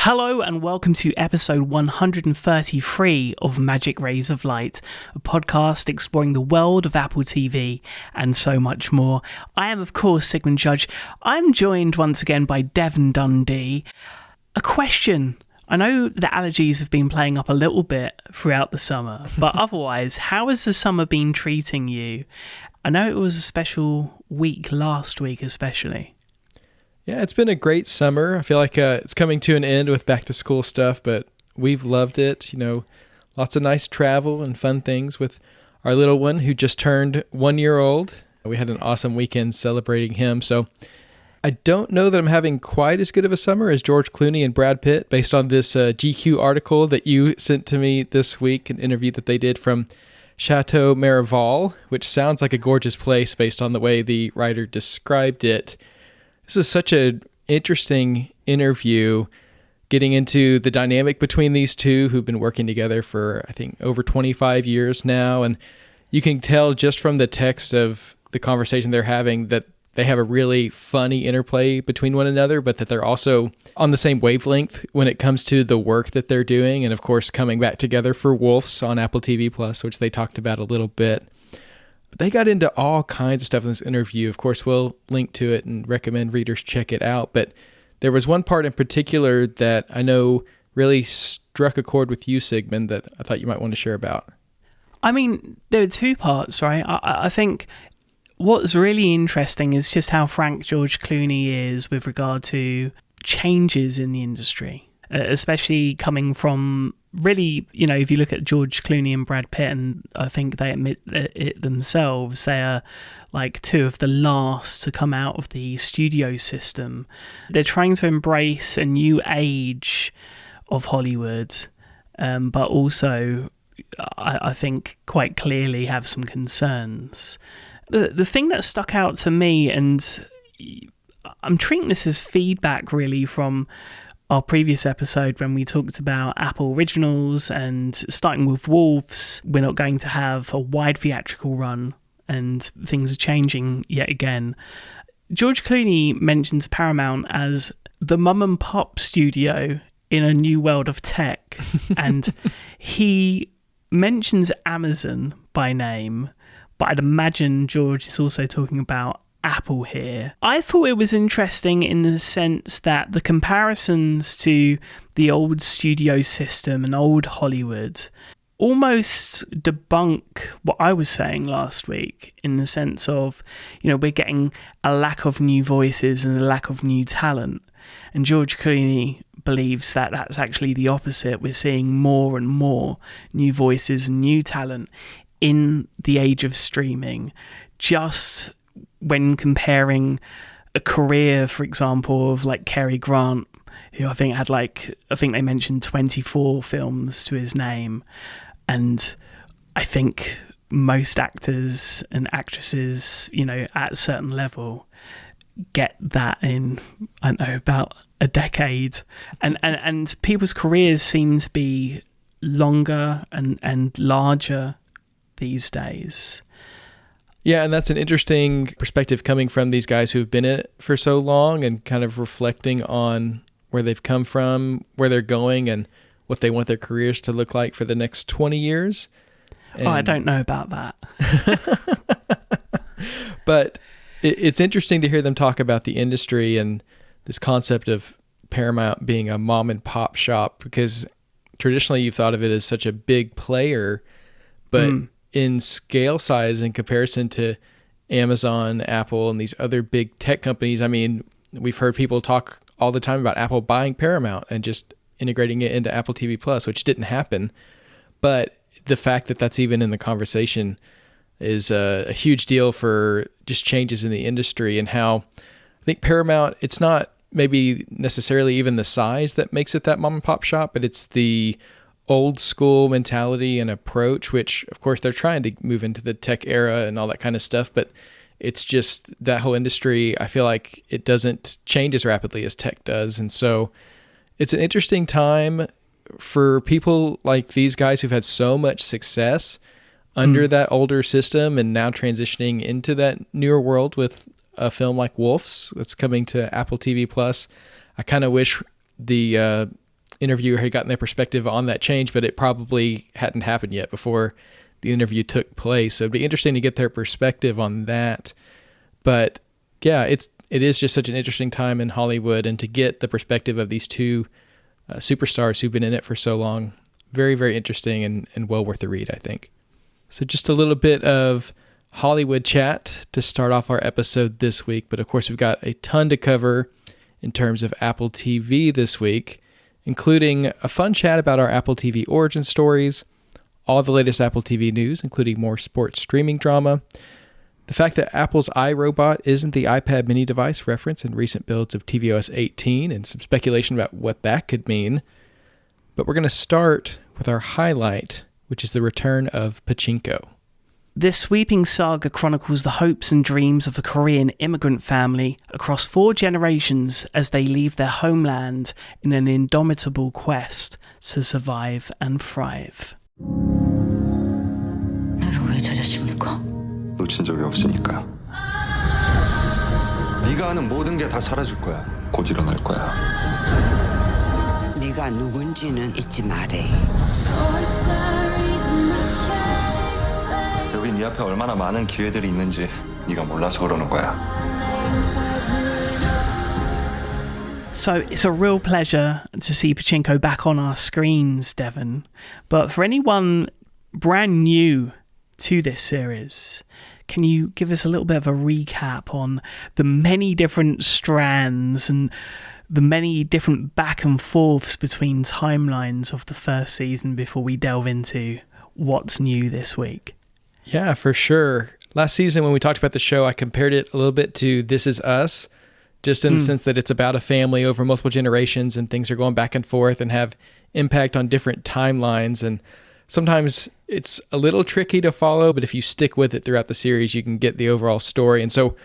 Hello and welcome to episode 133 of Magic Rays of Light, a podcast exploring the world of Apple TV and so much more. I am, of course, Sigmund Judge. I'm joined once again by Devon Dundee. A question. I know the allergies have been playing up a little bit throughout the summer, but otherwise, how has the summer been treating you? I know it was a special week last week especially. Yeah, it's been a great summer. I feel like it's coming to an end with back to school stuff, but we've loved it. You know, lots of nice travel and fun things with our little one who just turned 1 year old. We had an awesome weekend celebrating him. So I don't know that I'm having quite as good of a summer as George Clooney and Brad Pitt based on this GQ article that you sent to me this week, an interview that they did from Chateau Miraval, which sounds like a gorgeous place based on the way the writer described it. This is such an interesting interview, getting into the dynamic between these two who've been working together for, I think, over 25 years now. And you can tell just from the text of the conversation they're having that they have a really funny interplay between one another, but that they're also on the same wavelength when it comes to the work that they're doing. And of course, coming back together for Wolves on Apple TV Plus, which they talked about a little bit. But they got into all kinds of stuff in this interview. Of course, we'll link to it and recommend readers check it out. But there was one part in particular that I know really struck a chord with you, Sigmund, that I thought you might want to share about. I mean, there are two parts, right? I think what's really interesting is just how frank George Clooney is with regard to changes in the industry, especially coming from really, you know, if you look at George Clooney and Brad Pitt, and I think they admit it themselves, they are like two of the last to come out of the studio system. They're trying to embrace a new age of Hollywood, but also, I think, quite clearly have some concerns. The thing that stuck out to me, and I'm treating this as feedback really from our previous episode when we talked about Apple Originals, and starting with Wolves, we're not going to have a wide theatrical run and things are changing yet again. George Clooney mentions Paramount as the mum and pop studio in a new world of tech, and he mentions Amazon by name, but I'd imagine George is also talking about Apple here. I thought it was interesting in the sense that the comparisons to the old studio system and old Hollywood almost debunk what I was saying last week, in the sense of, you know, we're getting a lack of new voices and a lack of new talent. And George Clooney believes that that's actually the opposite. We're seeing more and more new voices and new talent in the age of streaming. Just when comparing a career, for example, of like Cary Grant, who I think they mentioned 24 films to his name. And I think most actors and actresses, you know, at a certain level get that in, I don't know, about a decade. And people's careers seem to be longer and larger these days. Yeah, and that's an interesting perspective coming from these guys who've been in it for so long and kind of reflecting on where they've come from, where they're going, and what they want their careers to look like for the next 20 years. And I don't know about that. But it's interesting to hear them talk about the industry and this concept of Paramount being a mom and pop shop, because traditionally you've thought of it as such a big player, but in scale size in comparison to Amazon, Apple, and these other big tech companies. I mean, we've heard people talk all the time about Apple buying Paramount and just integrating it into Apple TV Plus, which didn't happen. But the fact that that's even in the conversation is a huge deal for just changes in the industry, and how I think Paramount, it's not maybe necessarily even the size that makes it that mom and pop shop, but it's the old school mentality and approach, which of course they're trying to move into the tech era and all that kind of stuff, but it's just that whole industry, I feel like it doesn't change as rapidly as tech does. And so it's an interesting time for people like these guys who've had so much success under that older system and now transitioning into that newer world with a film like Wolves that's coming to Apple TV Plus. I kind of wish the interviewer had gotten their perspective on that change, but it probably hadn't happened yet before the interview took place. So it'd be interesting to get their perspective on that. But yeah, it is just such an interesting time in Hollywood, and to get the perspective of these two superstars who've been in it for so long, very, very interesting and well worth the read, I think. So just a little bit of Hollywood chat to start off our episode this week. But of course, we've got a ton to cover in terms of Apple TV this week, including a fun chat about our Apple TV origin stories, all the latest Apple TV news, including more sports streaming drama, the fact that Apple's iRobot isn't the iPad mini device referenced in recent builds of tvOS 18, and some speculation about what that could mean. But we're going to start with our highlight, which is the return of Pachinko. This sweeping saga chronicles the hopes and dreams of a Korean immigrant family across 4 generations as they leave their homeland in an indomitable quest to survive and thrive. 나를 왜 찾으십니까? 놓친 적이 없으니까요. 네가 하는 모든 게 다 사라질 거야. 곧 일어날 거야. 네가 누군지는 잊지 말해. 여기 네 앞에 얼마나 많은 기회들이 있는지 네가 몰라서 그러는 거야. So it's a real pleasure to see Pachinko back on our screens, Devon. But for anyone brand new to this series, can you give us a little bit of a recap on the many different strands and the many different back and forths between timelines of the first season before we delve into what's new this week? Yeah, for sure. Last season when we talked about the show, I compared it a little bit to This Is Us, just in the sense that it's about a family over multiple generations and things are going back and forth and have impact on different timelines. And sometimes it's a little tricky to follow, but if you stick with it throughout the series, you can get the overall story. And so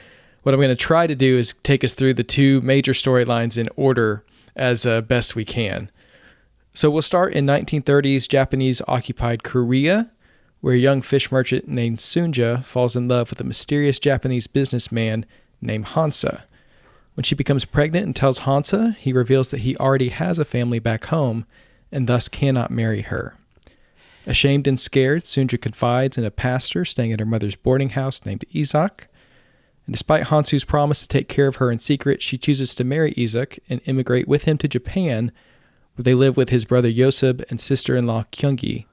what I'm going to try to do is take us through the 2 major storylines in order as best we can. So we'll start in 1930s Japanese-occupied Korea, where a young fish merchant named Sunja falls in love with a mysterious Japanese businessman named Hansa. When she becomes pregnant and tells Hansa, he reveals that he already has a family back home and thus cannot marry her. Ashamed and scared, Sunja confides in a pastor staying at her mother's boarding house named Isaac. And despite Hansu's promise to take care of her in secret, she chooses to marry Isaac and immigrate with him to Japan, where they live with his brother Yosub and sister-in-law Kyungi.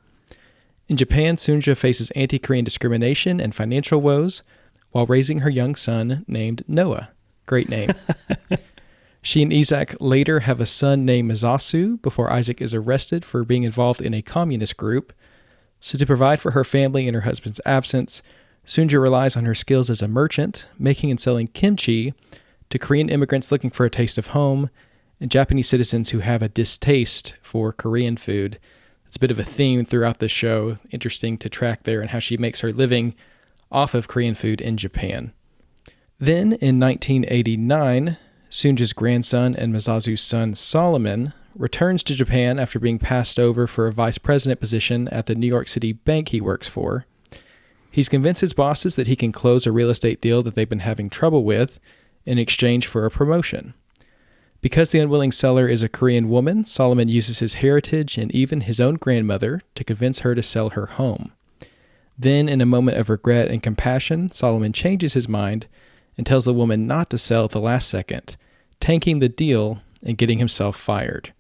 In Japan, Sunja faces anti-Korean discrimination and financial woes while raising her young son named Noah. Great name. She and Isaac later have a son named Masasu before Isaac is arrested for being involved in a communist group. So to provide for her family in her husband's absence, Sunja relies on her skills as a merchant, making and selling kimchi to Korean immigrants looking for a taste of home and Japanese citizens who have a distaste for Korean food. It's a bit of a theme throughout the show. Interesting to track there and how she makes her living off of Korean food in Japan. Then in 1989, Sunja's grandson and Masasu's son Solomon returns to Japan after being passed over for a vice president position at the New York City bank he works for. He's convinced his bosses that he can close a real estate deal that they've been having trouble with in exchange for a promotion. Because the unwilling seller is a Korean woman, Solomon uses his heritage and even his own grandmother to convince her to sell her home. Then, in a moment of regret and compassion, Solomon changes his mind and tells the woman not to sell at the last second, tanking the deal and getting himself fired.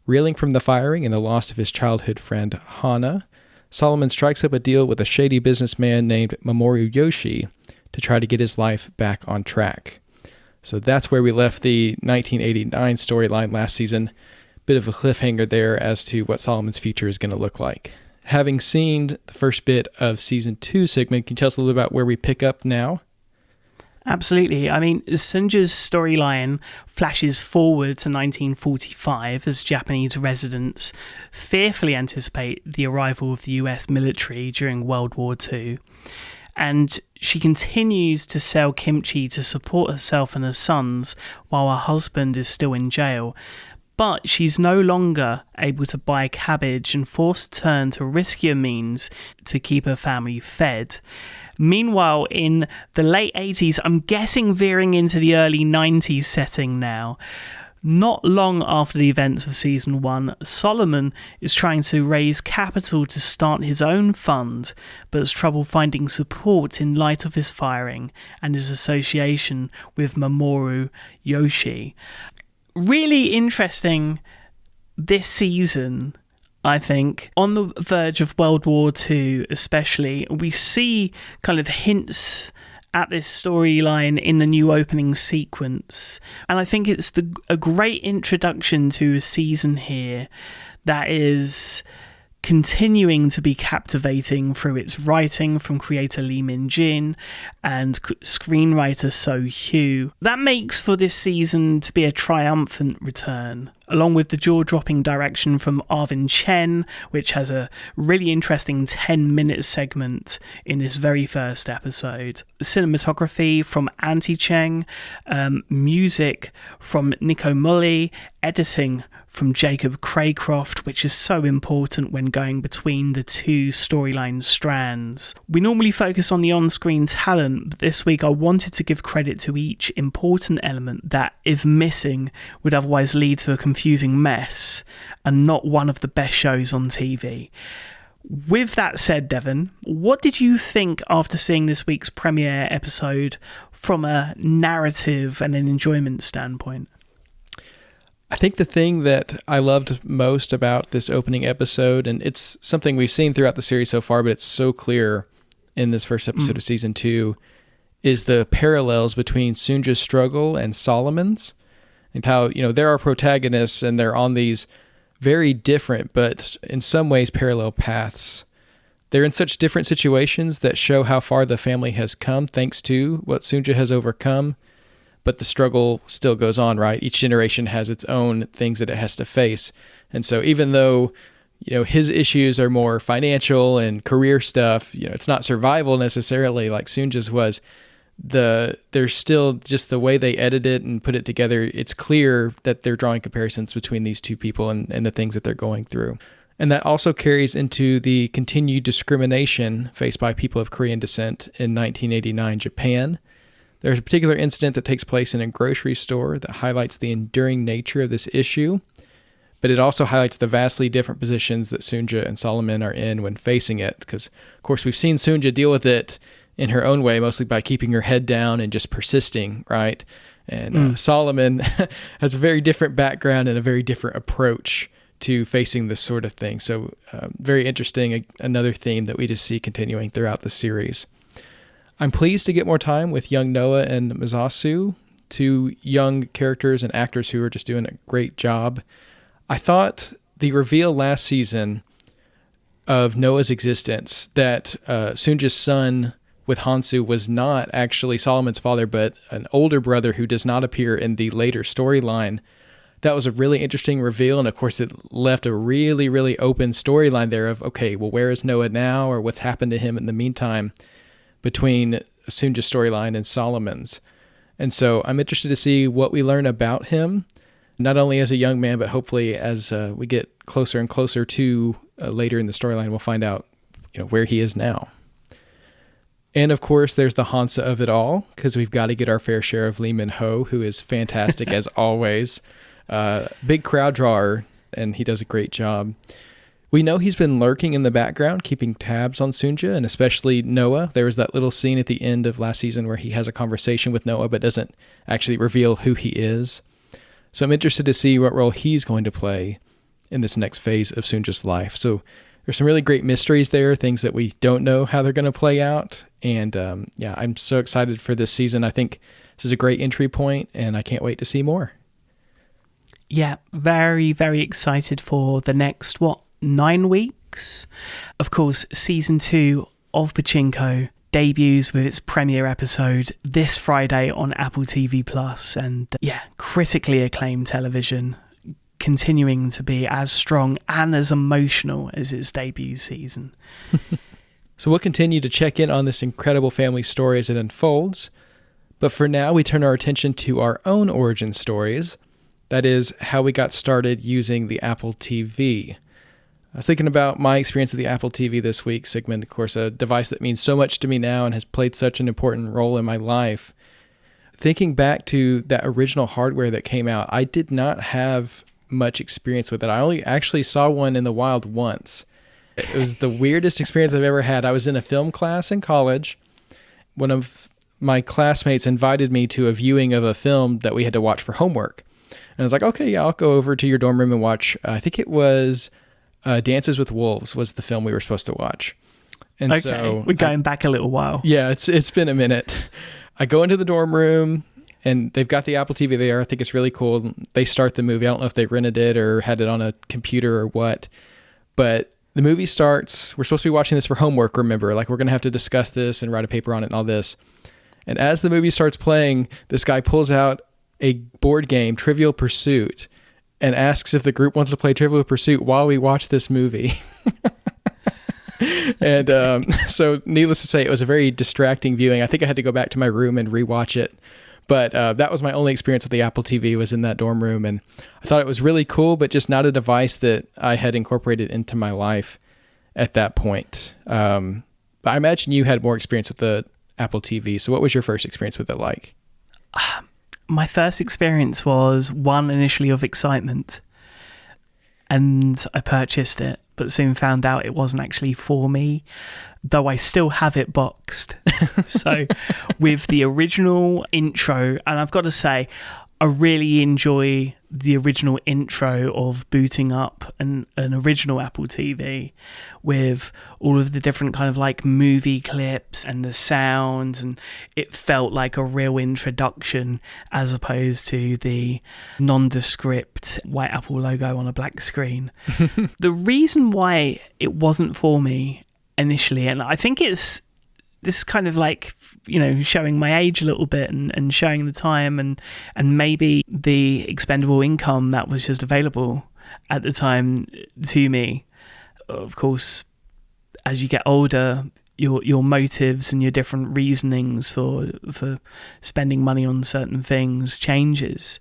Reeling from the firing and the loss of his childhood friend Hana, Solomon strikes up a deal with a shady businessman named Mamoru Yoshi to try to get his life back on track. So that's where we left the 1989 storyline last season. Bit of a cliffhanger there as to what Solomon's future is going to look like. Having seen the first bit of season 2, Sigmund, can you tell us a little about where we pick up now? Absolutely. I mean, Sunja's storyline flashes forward to 1945 as Japanese residents fearfully anticipate the arrival of the US military during World War II. And she continues to sell kimchi to support herself and her sons while her husband is still in jail. But she's no longer able to buy cabbage and forced to turn to riskier means to keep her family fed. Meanwhile, in the late 80s, I'm guessing veering into the early 90s setting now, Not long after the events of Season 1, Solomon is trying to raise capital to start his own fund, but has trouble finding support in light of his firing and his association with Mamoru Yoshi. Really interesting this season, I think. On the verge of World War II especially, we see kind of hints at this storyline in the new opening sequence, and I think it's a great introduction to a season here that is continuing to be captivating through its writing from creator Lee Min-jin and screenwriter So Hugh. That makes for this season to be a triumphant return, along with the jaw-dropping direction from Arvin Chen, which has a really interesting 10-minute segment in this very first episode. Cinematography from Anti Cheng, music from Nico Mully, editing from Jacob Craycroft, which is so important when going between the two storyline strands. We normally focus on the on-screen talent, but this week I wanted to give credit to each important element that, if missing, would otherwise lead to a confusing mess and not one of the best shows on TV. With that said, Devon, what did you think after seeing this week's premiere episode from a narrative and an enjoyment standpoint? I think the thing that I loved most about this opening episode, and it's something we've seen throughout the series so far, but it's so clear in this first episode of season 2, is the parallels between Sunja's struggle and Solomon's, and how, they're our protagonists and they're on these very different, but in some ways parallel paths. They're in such different situations that show how far the family has come thanks to what Sunja has overcome. But the struggle still goes on, right? Each generation has its own things that it has to face. And so even though, his issues are more financial and career stuff, it's not survival necessarily like Sunja's was, there's still just the way they edit it and put it together. It's clear that they're drawing comparisons between these two people and the things that they're going through. And that also carries into the continued discrimination faced by people of Korean descent in 1989 Japan. There's a particular incident that takes place in a grocery store that highlights the enduring nature of this issue, but it also highlights the vastly different positions that Sunja and Solomon are in when facing it, because, of course, we've seen Sunja deal with it in her own way, mostly by keeping her head down and just persisting, right? And Solomon has a very different background and a very different approach to facing this sort of thing. So very interesting, another theme that we just see continuing throughout the series. I'm pleased to get more time with young Noah and Masasu, two young characters and actors who are just doing a great job. I thought the reveal last season of Noah's existence, that Sunja's son with Hansu was not actually Solomon's father, but an older brother who does not appear in the later storyline, that was a really interesting reveal. And of course, it left a really, really open storyline there of, okay, well, where is Noah now, or what's happened to him in the meantime, between Sunja's storyline and Solomon's. And so I'm interested to see what we learn about him, not only as a young man, but hopefully as we get closer and closer to later in the storyline, we'll find out where he is now. And of course, there's the Hansa of it all, because we've got to get our fair share of Lee Min-ho, who is fantastic as always. Big crowd drawer, and he does a great job. We know he's been lurking in the background, keeping tabs on Sunja, and especially Noah. There was that little scene at the end of last season where he has a conversation with Noah, but doesn't actually reveal who he is. So I'm interested to see what role he's going to play in this next phase of Sunja's life. So there's some really great mysteries there, things that we don't know how they're going to play out. And I'm so excited for this season. I think this is a great entry point, and I can't wait to see more. Yeah, very, very excited for the next, 9 weeks. Of course, season 2 of Pachinko debuts with its premiere episode this Friday on Apple TV Plus, and critically acclaimed television, continuing to be as strong and as emotional as its debut season. So we'll continue to check in on this incredible family story as it unfolds, but for now we turn our attention to our own origin stories. That is, how we got started using the Apple TV. I was thinking about my experience with the Apple TV this week, Sigmund, of course, a device that means so much to me now and has played such an important role in my life. thinking back to that original hardware that came out, I did not have much experience with it. I only actually saw one in the wild once. It was the weirdest experience I've ever had. I was in a film class in college. One of my classmates invited me to a viewing of a film that we had to watch for homework. And I was like, okay, yeah, I'll go over to your dorm room and watch. I think it was Dances with Wolves was the film we were supposed to watch. And okay, so we're going back a little while. Yeah, it's been a minute. I go into the dorm room and they've got the Apple TV there. I think it's really cool. They start the movie. I don't know if they rented it or had it on a computer or what, but the movie starts. We're supposed to be watching this for homework, remember? Like, we're going to have to discuss this and write a paper on it and all this. And as the movie starts playing, this guy pulls out a board game, Trivial Pursuit, and asks if the group wants to play Trivial Pursuit while we watch this movie. And so needless to say, it was a very distracting viewing. I think I had to go back to my room and rewatch it. But that was my only experience with the Apple TV, was in that dorm room. And I thought it was really cool, but just not a device that I had incorporated into my life at that point. But I imagine you had more experience with the Apple TV. So what was your first experience with it like? My first experience was one initially of excitement. And I purchased it, but soon found out it wasn't actually for me, though I still have it boxed. So with the original intro, and I've got to say, I really enjoy the original intro of booting up an original Apple TV with all of the different kind of like movie clips and the sounds, and it felt like a real introduction as opposed to the nondescript white Apple logo on a black screen. The reason why it wasn't for me initially, and I think it's this kind of like, you know, showing my age a little bit and showing the time and maybe the expendable income that was just available at the time to me. Of course, as you get older, your motives and your different reasonings for spending money on certain things changes.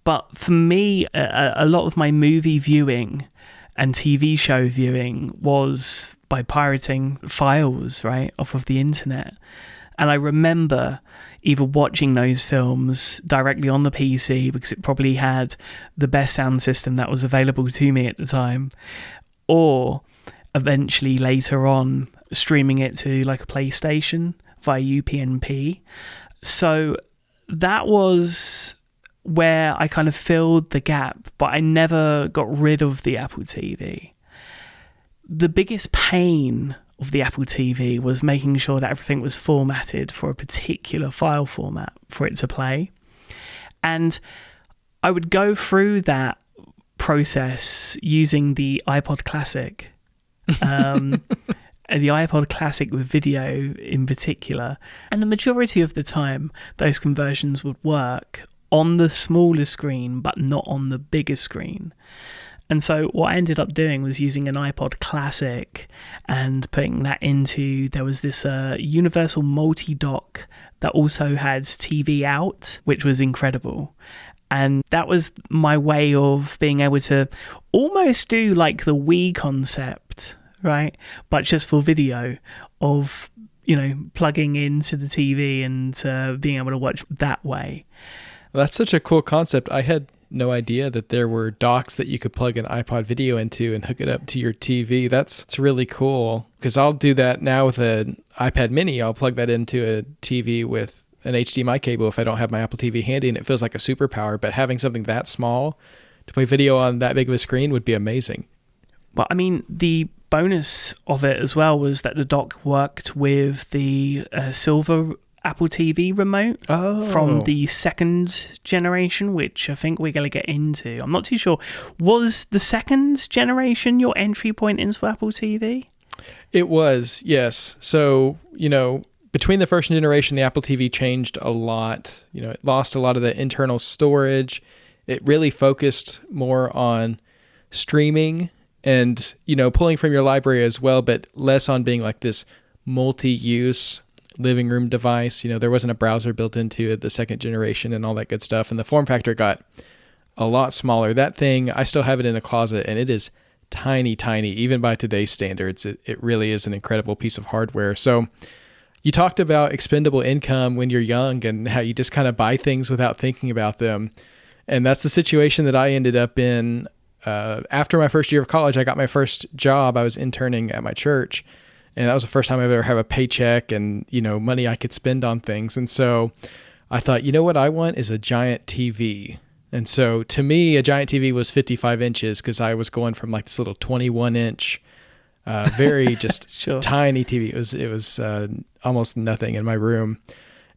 But for me, a lot of my movie viewing and TV show viewing was by pirating files, right, off of the internet. And I remember either watching those films directly on the PC because it probably had the best sound system that was available to me at the time, or eventually later on streaming it to like a PlayStation via UPnP. So that was where I kind of filled the gap, but I never got rid of the Apple TV. The biggest pain of the Apple TV was making sure that everything was formatted for a particular file format for it to play. And I would go through that process using the iPod Classic, and the iPod Classic with video in particular. And the majority of the time, those conversions would work on the smaller screen, but not on the bigger screen. And so what I ended up doing was using an iPod Classic and putting that into, there was this universal multi-dock that also had TV out, which was incredible. And that was my way of being able to almost do like the Wii concept, right? But just for video, of, you know, plugging into the TV and being able to watch that way. Well, that's such a cool concept. I had no idea that there were docks that you could plug an iPod video into and hook it up to your TV. It's really cool, because I'll do that now with an iPad mini. I'll plug that into a TV with an HDMI cable if I don't have my Apple TV handy, and it feels like a superpower. But having something that small to play video on that big of a screen would be amazing. Well, I mean, the bonus of it as well was that the dock worked with the silver Apple TV remote from the second generation, which I think we're going to get into. I'm not too sure. Was the second generation your entry point into Apple TV? It was, yes. So, you know, between the first generation, the Apple TV changed a lot. You know, it lost a lot of the internal storage. It really focused more on streaming and, you know, pulling from your library as well, but less on being like this multi-use living room device. You know, there wasn't a browser built into it, the second generation, and all that good stuff. And the form factor got a lot smaller. That thing, I still have it in a closet, and it is tiny, tiny. Even by today's standards, it really is an incredible piece of hardware. So You talked about expendable income when you're young and how you just kind of buy things without thinking about them. And that's the situation that I ended up in. After my first year of college, I got my first job. I was interning at my church. And that was the first time I ever had a paycheck and, money I could spend on things. And so I thought, what I want is a giant TV. And so to me, a giant TV was 55 inches because I was going from like this little 21-inch very just sure. tiny TV. It was almost nothing in my room.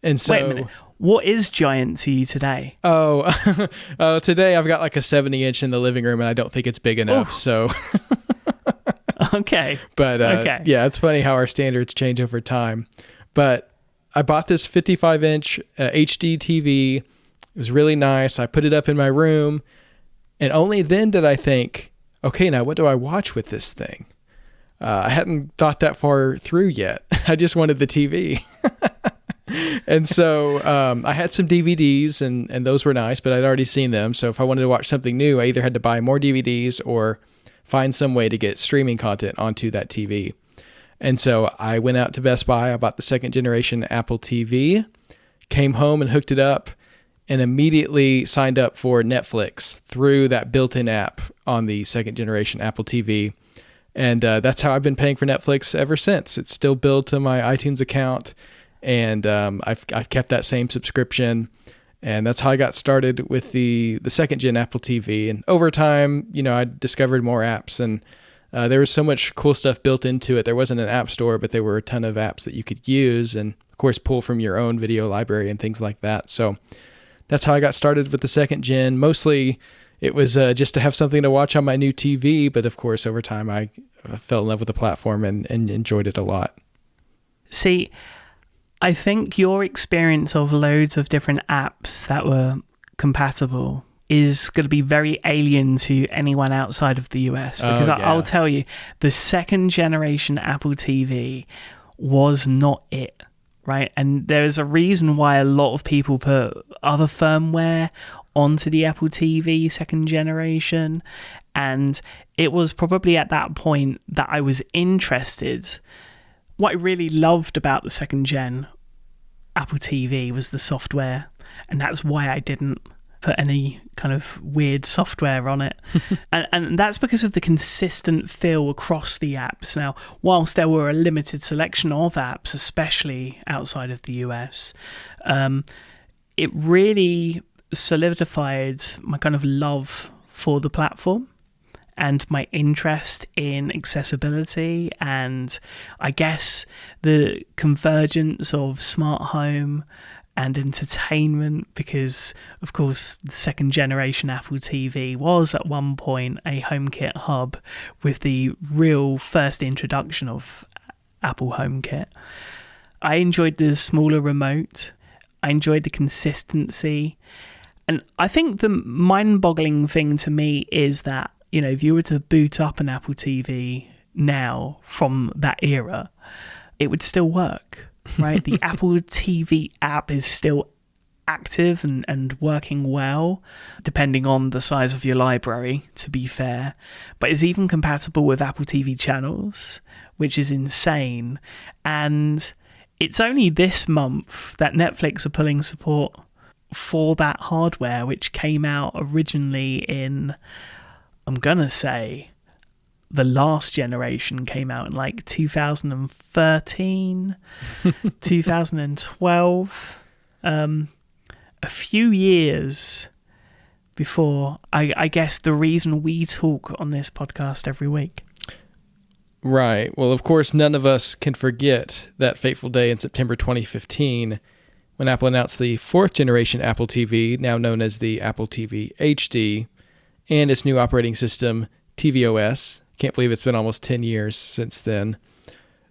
And so, wait a minute. What is giant to you today? Today I've got like a 70-inch in the living room, and I don't think it's big enough. Oof. So, okay. But okay. Yeah, it's funny how our standards change over time. But I bought this 55-inch HD TV. It was really nice. I put it up in my room, and only then did I think, okay, now what do I watch with this thing? I hadn't thought that far through yet. I just wanted the TV. And so I had some DVDs, and those were nice, but I'd already seen them. So if I wanted to watch something new, I either had to buy more DVDs or find some way to get streaming content onto that TV. And so I went out to Best Buy. I bought the second generation Apple TV, came home and hooked it up, and immediately signed up for Netflix through that built-in app on the second generation Apple TV. And that's how I've been paying for Netflix ever since. It's still billed to my iTunes account, and I've kept that same subscription. And that's how I got started with the second gen Apple TV. And over time, I discovered more apps, and there was so much cool stuff built into it. There wasn't an app store, but there were a ton of apps that you could use, and of course pull from your own video library and things like that. So that's how I got started with the second gen. Mostly it was just to have something to watch on my new TV, but of course over time I fell in love with the platform and enjoyed it a lot. See, I think your experience of loads of different apps that were compatible is going to be very alien to anyone outside of the US, because I'll tell you, the second generation Apple TV was not it, right? And there's a reason why a lot of people put other firmware onto the Apple TV second generation, and it was probably at that point that I was interested. What I really loved about the second gen Apple TV was the software, and that's why I didn't put any kind of weird software on it. and that's because of the consistent feel across the apps. Now, whilst there were a limited selection of apps, especially outside of the US, it really solidified my kind of love for the platform and my interest in accessibility, and I guess the convergence of smart home and entertainment, because of course the second generation Apple TV was at one point a HomeKit hub with the real first introduction of Apple HomeKit. I enjoyed the smaller remote. I enjoyed the consistency. And I think the mind-boggling thing to me is that, if you were to boot up an Apple TV now from that era, it would still work, right? The Apple TV app is still active and working well, depending on the size of your library, to be fair. But it's even compatible with Apple TV channels, which is insane. And it's only this month that Netflix are pulling support for that hardware, which came out originally in, I'm gonna say, the last generation came out in like 2013, 2012, a few years before, I guess, the reason we talk on this podcast every week. Right. Well, of course, none of us can forget that fateful day in September 2015 when Apple announced the fourth generation Apple TV, now known as the Apple TV HD, and its new operating system, tvOS. Can't believe it's been almost 10 years since then.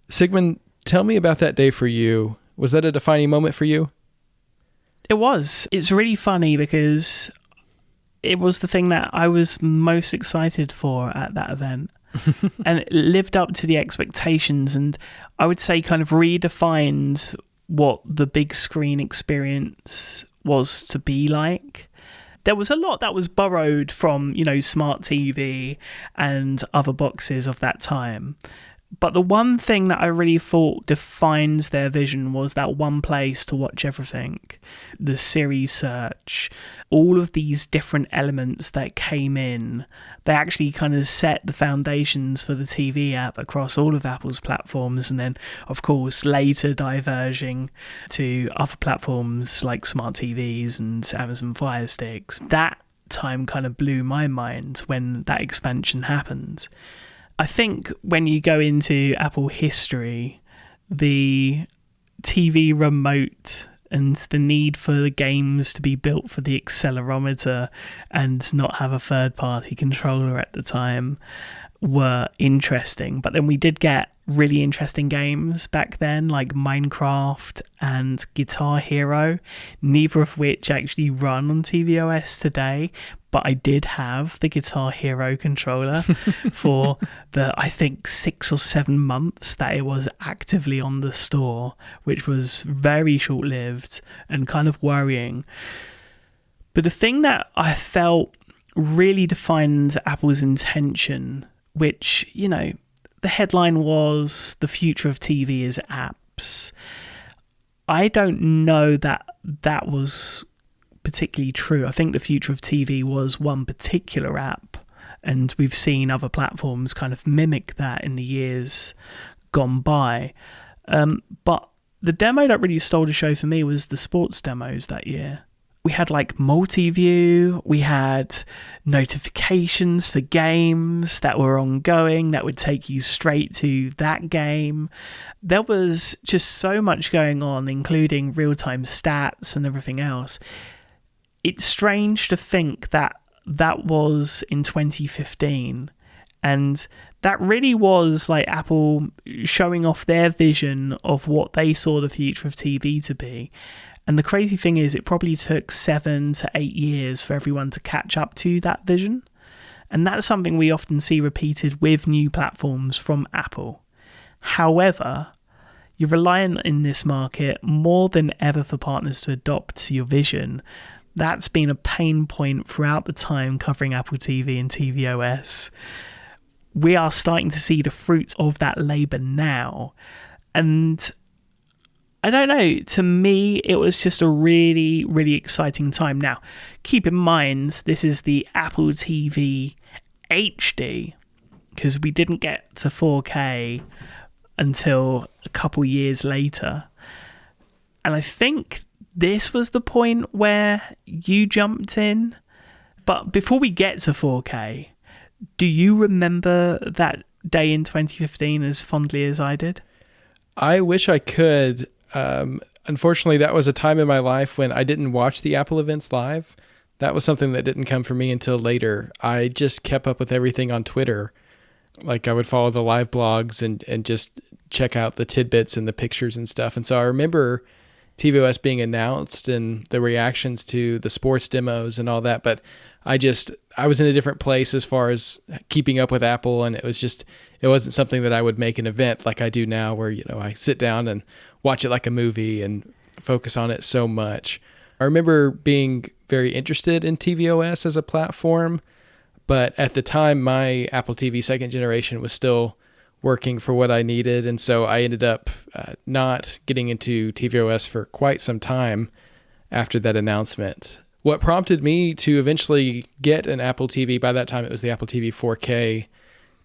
Sigmund, tell me about that day for you. Was that a defining moment for you? It was. It's really funny because it was the thing that I was most excited for at that event. And it lived up to the expectations, and I would say kind of redefined what the big screen experience was to be like. There was a lot that was borrowed from, smart TV and other boxes of that time. But the one thing that I really thought defines their vision was that one place to watch everything, the Siri search, all of these different elements that came in. They actually kind of set the foundations for the TV app across all of Apple's platforms, and then, of course, later diverging to other platforms like smart TVs and Amazon Fire Sticks. That time kind of blew my mind when that expansion happened. I think when you go into Apple history, the TV remote and the need for the games to be built for the accelerometer and not have a third-party controller at the time were interesting. But then we did get really interesting games back then, like Minecraft and Guitar Hero, neither of which actually run on tvOS today. But I did have the Guitar Hero controller for the, I think, 6 or 7 months that it was actively on the store, which was very short-lived and kind of worrying. But the thing that I felt really defined Apple's intention, which, you know, the headline was "The future of TV is apps." I don't know that that was particularly true. I think the future of TV was one particular app, and we've seen other platforms kind of mimic that in the years gone by. But the demo that really stole the show for me was the sports demos that year. We had like multi-view, we had notifications for games that were ongoing that would take you straight to that game. There was just so much going on, including real-time stats and everything else. It's strange to think that that was in 2015, and that really was like Apple showing off their vision of what they saw the future of TV to be. And the crazy thing is, it probably took 7 to 8 years for everyone to catch up to that vision. And that's something we often see repeated with new platforms from Apple. However, you're reliant in this market more than ever for partners to adopt your vision. That's been a pain point throughout the time covering Apple TV and tvOS. We are starting to see the fruits of that labour now. And I don't know, to me, it was just a really, really exciting time. Now, keep in mind, this is the Apple TV HD, because we didn't get to 4K until a couple years later. And I think this was the point where you jumped in. But before we get to 4K, do you remember that day in 2015 as fondly as I did? I wish I could. Unfortunately, that was a time in my life when I didn't watch the Apple events live. That was something that didn't come for me until later. I just kept up with everything on Twitter. Like, I would follow the live blogs and just check out the tidbits and the pictures and stuff. And so I remember tvOS being announced and the reactions to the sports demos and all that. But I was in a different place as far as keeping up with Apple. And it wasn't something that I would make an event like I do now, where, you know, I sit down and watch it like a movie and focus on it so much. I remember being very interested in tvOS as a platform, but at the time, my Apple TV second generation was still working for what I needed, and so I ended up not getting into tvOS for quite some time after that announcement. What prompted me to eventually get an Apple TV, by that time it was the Apple TV 4K,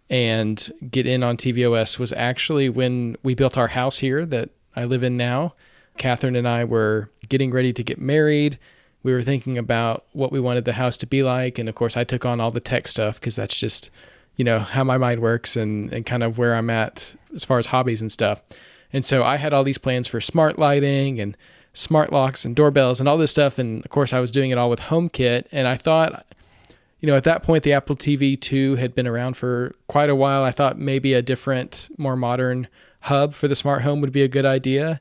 and get in on tvOS was actually when we built our house here that I live in now. Catherine and I were getting ready to get married. We were thinking about what we wanted the house to be like. And of course, I took on all the tech stuff because that's just, you know, how my mind works and kind of where I'm at as far as hobbies and stuff. And so I had all these plans for smart lighting and smart locks and doorbells and all this stuff. And of course, I was doing it all with HomeKit. And I thought, you know, at that point, the Apple TV 2 had been around for quite a while. I thought maybe a different, more modern hub for the smart home would be a good idea.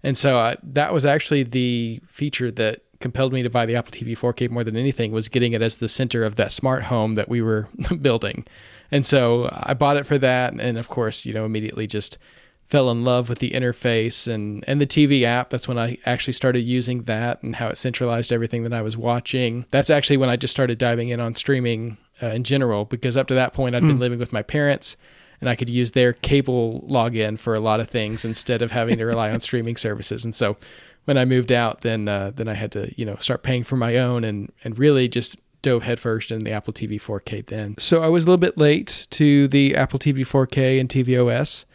And so that was actually the feature that compelled me to buy the Apple TV 4K more than anything, was getting it as the center of that smart home that we were building. And so I bought it for that. And of course, you know, immediately just fell in love with the interface and the TV app. That's when I actually started using that and how it centralized everything that I was watching. That's actually when I just started diving in on streaming in general, because up to that point I'd been living with my parents. and I could use their cable login for a lot of things instead of having to rely on streaming services. And so when I moved out, then I had to, start paying for my own and really just dove headfirst in the Apple TV 4K then. So I was a little bit late to the Apple TV 4K and tvOS,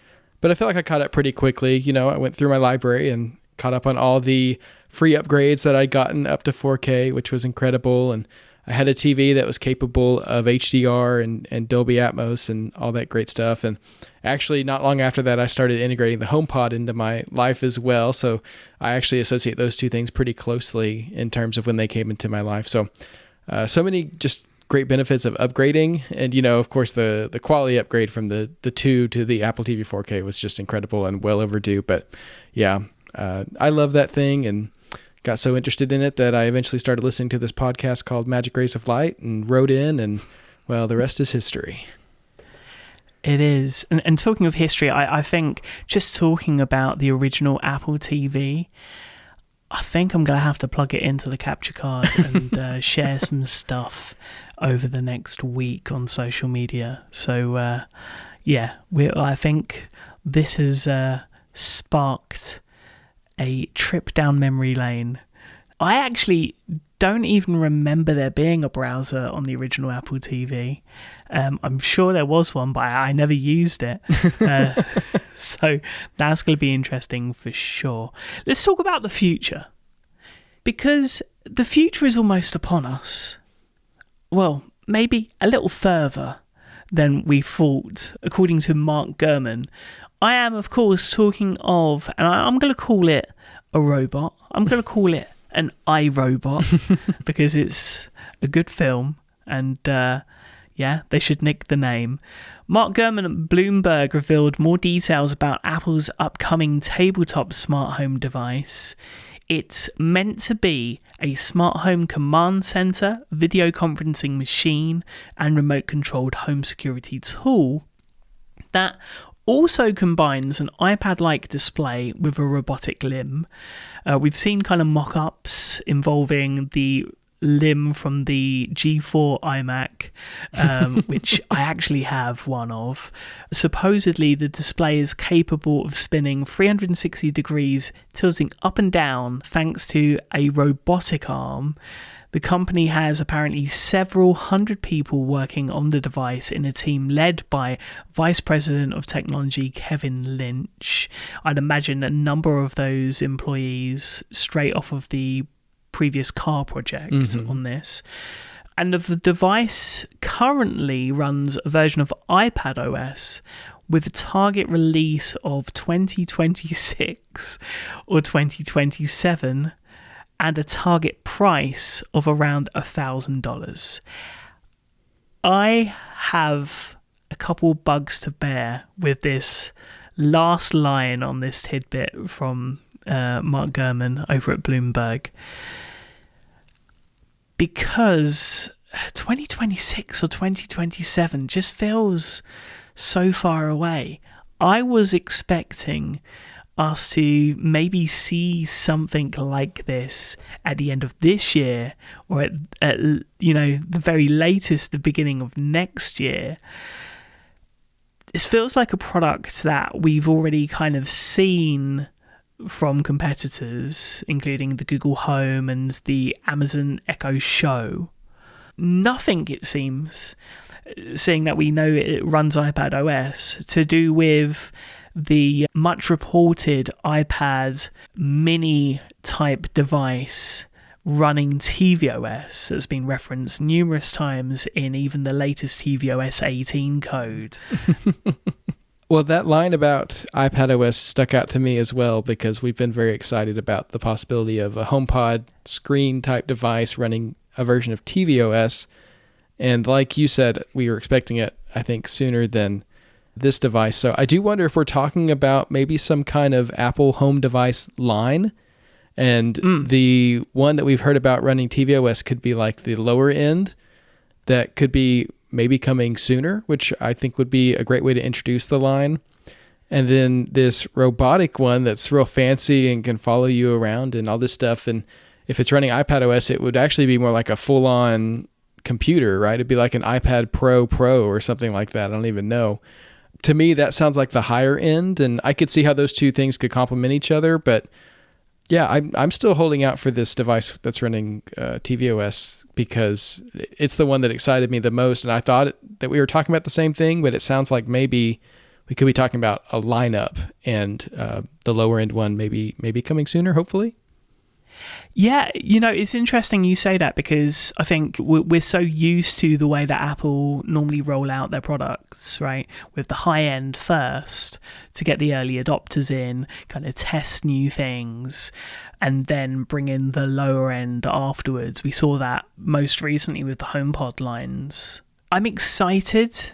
but I feel like I caught up pretty quickly. I went through my library and caught up on all the free upgrades that I'd gotten up to 4K, which was incredible. And I had a TV that was capable of HDR and Dolby Atmos and all that great stuff. And actually, not long after that, I started integrating the HomePod into my life as well. So I actually associate those two things pretty closely in terms of when they came into my life. So many just great benefits of upgrading. And, of course, the quality upgrade from the 2 to the Apple TV 4K was just incredible and well overdue. But yeah, I love that thing and got so interested in it that I eventually started listening to this podcast called Magic Rays of Light and wrote in, and well, the rest is history. It is. And talking of history, I think just talking about the original Apple TV, I think I'm going to have to plug it into the capture card and share some stuff over the next week on social media. So, I think this has sparked a trip down memory lane. I actually don't even remember there being a browser on the original Apple TV. I'm sure there was one, but I never used it. So that's going to be interesting for sure. Let's talk about the future, because the future is almost upon us. Well, maybe a little further than we thought, according to Mark Gurman. I am, of course, talking of, and I'm going to call it a robot. I'm going to call it an iRobot because it's a good film, and they should nick the name. Mark Gurman at Bloomberg revealed more details about Apple's upcoming tabletop smart home device. It's meant to be a smart home command center, video conferencing machine, and remote controlled home security tool that also combines an iPad-like display with a robotic limb. We've seen kind of mock-ups involving the limb from the G4 iMac, which I actually have one of. Supposedly, the display is capable of spinning 360 degrees, tilting up and down thanks to a robotic arm. The company has apparently several hundred people working on the device in a team led by Vice President of Technology Kevin Lynch. I'd imagine a number of those employees straight off of the previous car project on this. And the device currently runs a version of iPadOS with a target release of 2026 or 2027. And a target price of around $1,000. I have a couple bugs to bear with this last line on this tidbit from Mark Gurman over at Bloomberg, because 2026 or 2027 just feels so far away. I was expecting us to maybe see something like this at the end of this year, or at the very latest the beginning of next year. This feels like a product that we've already kind of seen from competitors, including the Google Home and the Amazon Echo Show. Nothing, it seems, seeing that we know it runs iPadOS, to do with the much reported iPad mini type device running tvOS that's been referenced numerous times in even the latest tvOS 18 code. Well, that line about iPadOS stuck out to me as well, because we've been very excited about the possibility of a HomePod screen type device running a version of tvOS. And like you said, we were expecting it, I think, sooner than this device. So I do wonder if we're talking about maybe some kind of Apple home device line, and the one that we've heard about running tvOS could be like the lower end that could be maybe coming sooner, which I think would be a great way to introduce the line. And then this robotic one that's real fancy and can follow you around and all this stuff. And if it's running iPadOS, it would actually be more like a full-on computer, right? It'd be like an iPad Pro or something like that. I don't even know. to me, that sounds like the higher end, and I could see how those two things could complement each other. But yeah, I'm still holding out for this device that's running tvOS because it's the one that excited me the most. And I thought that we were talking about the same thing, but it sounds like maybe we could be talking about a lineup, and the lower end one maybe coming sooner, hopefully. Yeah, it's interesting you say that, because I think we're so used to the way that Apple normally roll out their products, right? With the high end first to get the early adopters in, kind of test new things, and then bring in the lower end afterwards. We saw that most recently with the HomePod lines. I'm excited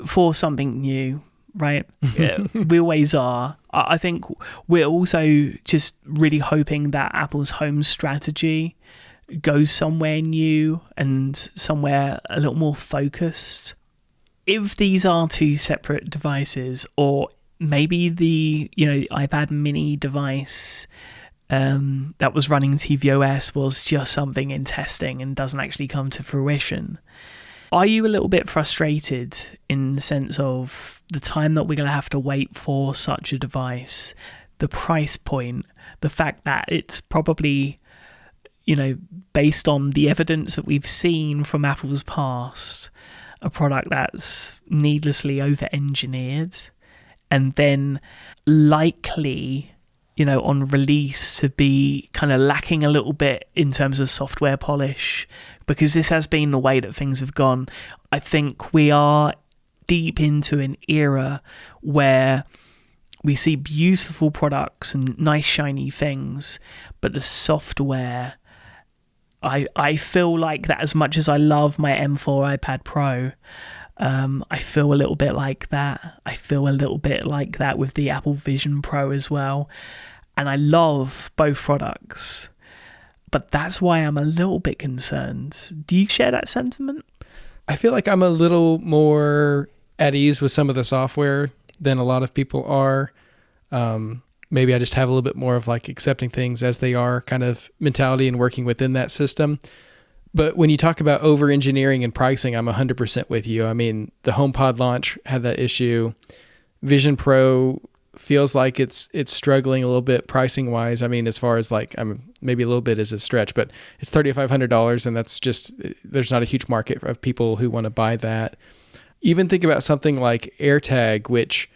for something new. Right? Yeah, we always are. I think we're also just really hoping that Apple's home strategy goes somewhere new and somewhere a little more focused. If these are two separate devices, or maybe the iPad mini device that was running tvOS was just something in testing and doesn't actually come to fruition. Are you a little bit frustrated in the sense of the time that we're going to have to wait for such a device, the price point, the fact that it's probably, based on the evidence that we've seen from Apple's past, a product that's needlessly over-engineered, and then likely, on release to be kind of lacking a little bit in terms of software polish, because this has been the way that things have gone. I think we are deep into an era where we see beautiful products and nice shiny things, but the software, I feel like that, as much as I love my M4 iPad Pro, I feel a little bit like that. I feel a little bit like that with the Apple Vision Pro as well. And I love both products. But that's why I'm a little bit concerned. Do you share that sentiment? I feel like I'm a little more at ease with some of the software than a lot of people are. Maybe I just have a little bit more of like accepting things as they are kind of mentality and working within that system. But when you talk about over-engineering and pricing, I'm 100% with you. I mean, the HomePod launch had that issue. Vision Pro feels like it's struggling a little bit pricing wise. I mean, as far as like, maybe a little bit is a stretch, but it's $3,500, and that's just, there's not a huge market of people who want to buy that. Even think about something like AirTag, which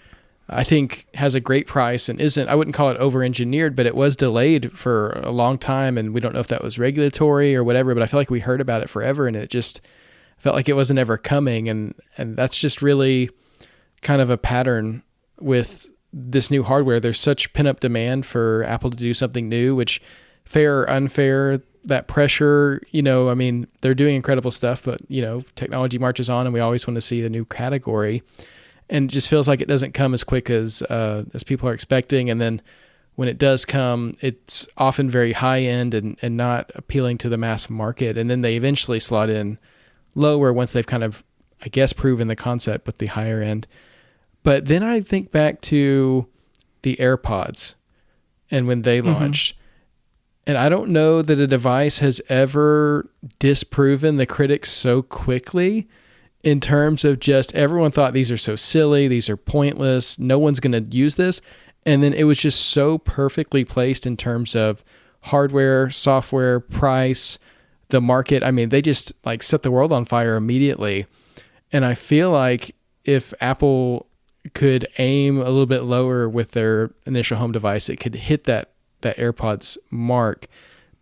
I think has a great price and I wouldn't call it over-engineered, but it was delayed for a long time, and we don't know if that was regulatory or whatever, but I feel like we heard about it forever, and it just felt like it wasn't ever coming. And that's just really kind of a pattern with this new hardware. There's such pent-up demand for Apple to do something new, which, fair or unfair, that pressure, I mean, they're doing incredible stuff, but, technology marches on, and we always want to see a new category. And it just feels like it doesn't come as quick as people are expecting. And then when it does come, it's often very high end and not appealing to the mass market. And then they eventually slot in lower once they've kind of, I guess, proven the concept with the higher end. But then I think back to the AirPods and when they launched. And I don't know that a device has ever disproven the critics so quickly, in terms of just everyone thought these are so silly, these are pointless, no one's going to use this. And then it was just so perfectly placed in terms of hardware, software, price, the market. I mean, they just like set the world on fire immediately. And I feel like if Apple could aim a little bit lower with their initial home device, it could hit that AirPods mark.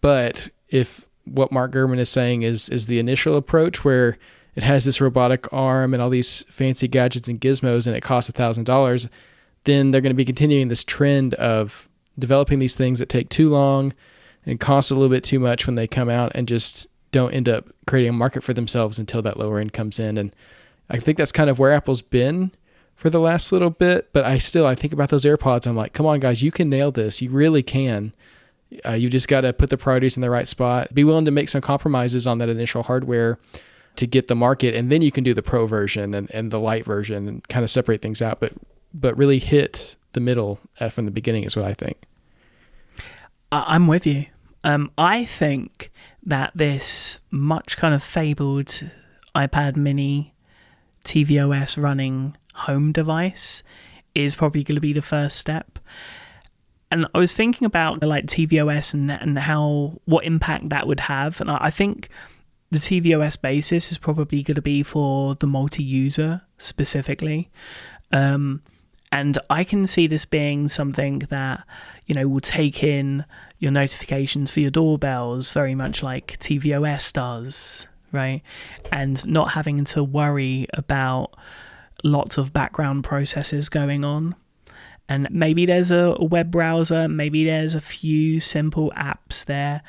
But if what Mark Gurman is saying is the initial approach, where it has this robotic arm and all these fancy gadgets and gizmos, and it costs $1,000, then they're going to be continuing this trend of developing these things that take too long and cost a little bit too much when they come out, and just don't end up creating a market for themselves until that lower end comes in. And I think that's kind of where Apple's been for the last little bit. But I think about those AirPods. I'm like, come on, guys, you can nail this. You really can. You just got to put the priorities in the right spot. Be willing to make some compromises on that initial hardware to get the market, and then you can do the Pro version and the light version and kind of separate things out. But really hit the middle from the beginning is what I think. I'm with you. I think that this much kind of fabled iPad mini tvOS running home device is probably going to be the first step. And I was thinking about like tvOS and how what impact that would have. And I think the tvOS basis is probably going to be for the multi-user specifically. And I can see this being something that, will take in your notifications for your doorbells very much like tvOS does, right? And not having to worry about lots of background processes going on. And maybe there's a web browser, maybe there's a few simple apps there,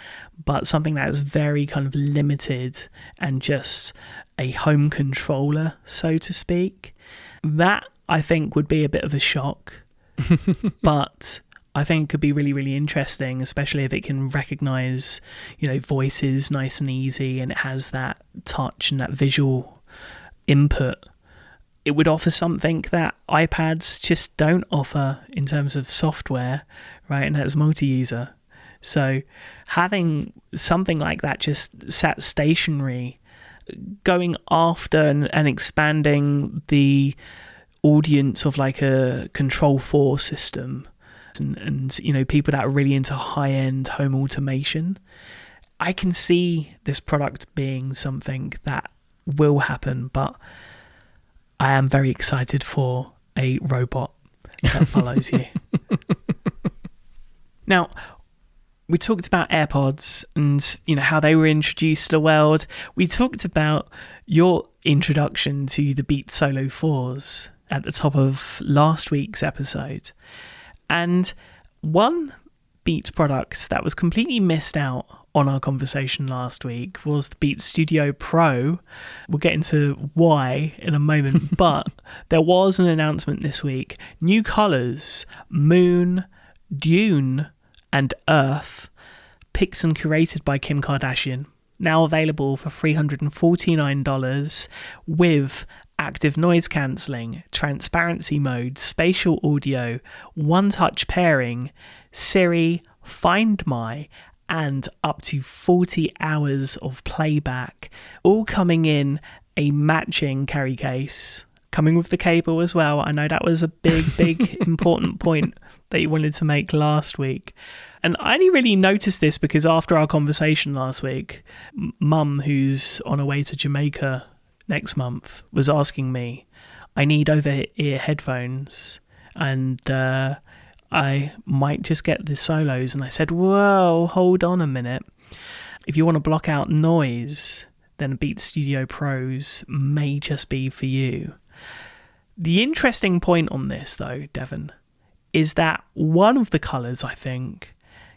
but something that is very kind of limited and just a home controller, so to speak. That, I think, would be a bit of a shock, but I think it could be really, really interesting, especially if it can recognize, voices nice and easy, and it has that touch and that visual input. It would offer something that iPads just don't offer in terms of software, right? And that's multi-user. So having something like that just sat stationary, going after and expanding the audience of like a Control 4 system and people that are really into high-end home automation, I can see this product being something that will happen, but I am very excited for a robot that follows you. Now, we talked about AirPods and how they were introduced to the world. We talked about your introduction to the Beats Solo 4s at the top of last week's episode. And one Beats product that was completely missed out on our conversation last week was the Beats Studio Pro. We'll get into why in a moment, but there was an announcement this week. New colours, Moon, Dune, and Earth, picked and curated by Kim Kardashian. Now available for $349 with active noise cancelling, transparency mode, spatial audio, one-touch pairing, Siri, Find My, and up to 40 hours of playback, all coming in a matching carry case, coming with the cable as well. I know that was a big important point that you wanted to make last week. And I only really noticed this because after our conversation last week, Mum, who's on her way to Jamaica next month, was asking me, I need over-ear headphones, and I might just get the Solos. And I said, whoa, hold on a minute. If you want to block out noise, then Beats Studio Pros may just be for you. The interesting point on this, though, Devon, is that one of the colours, I think,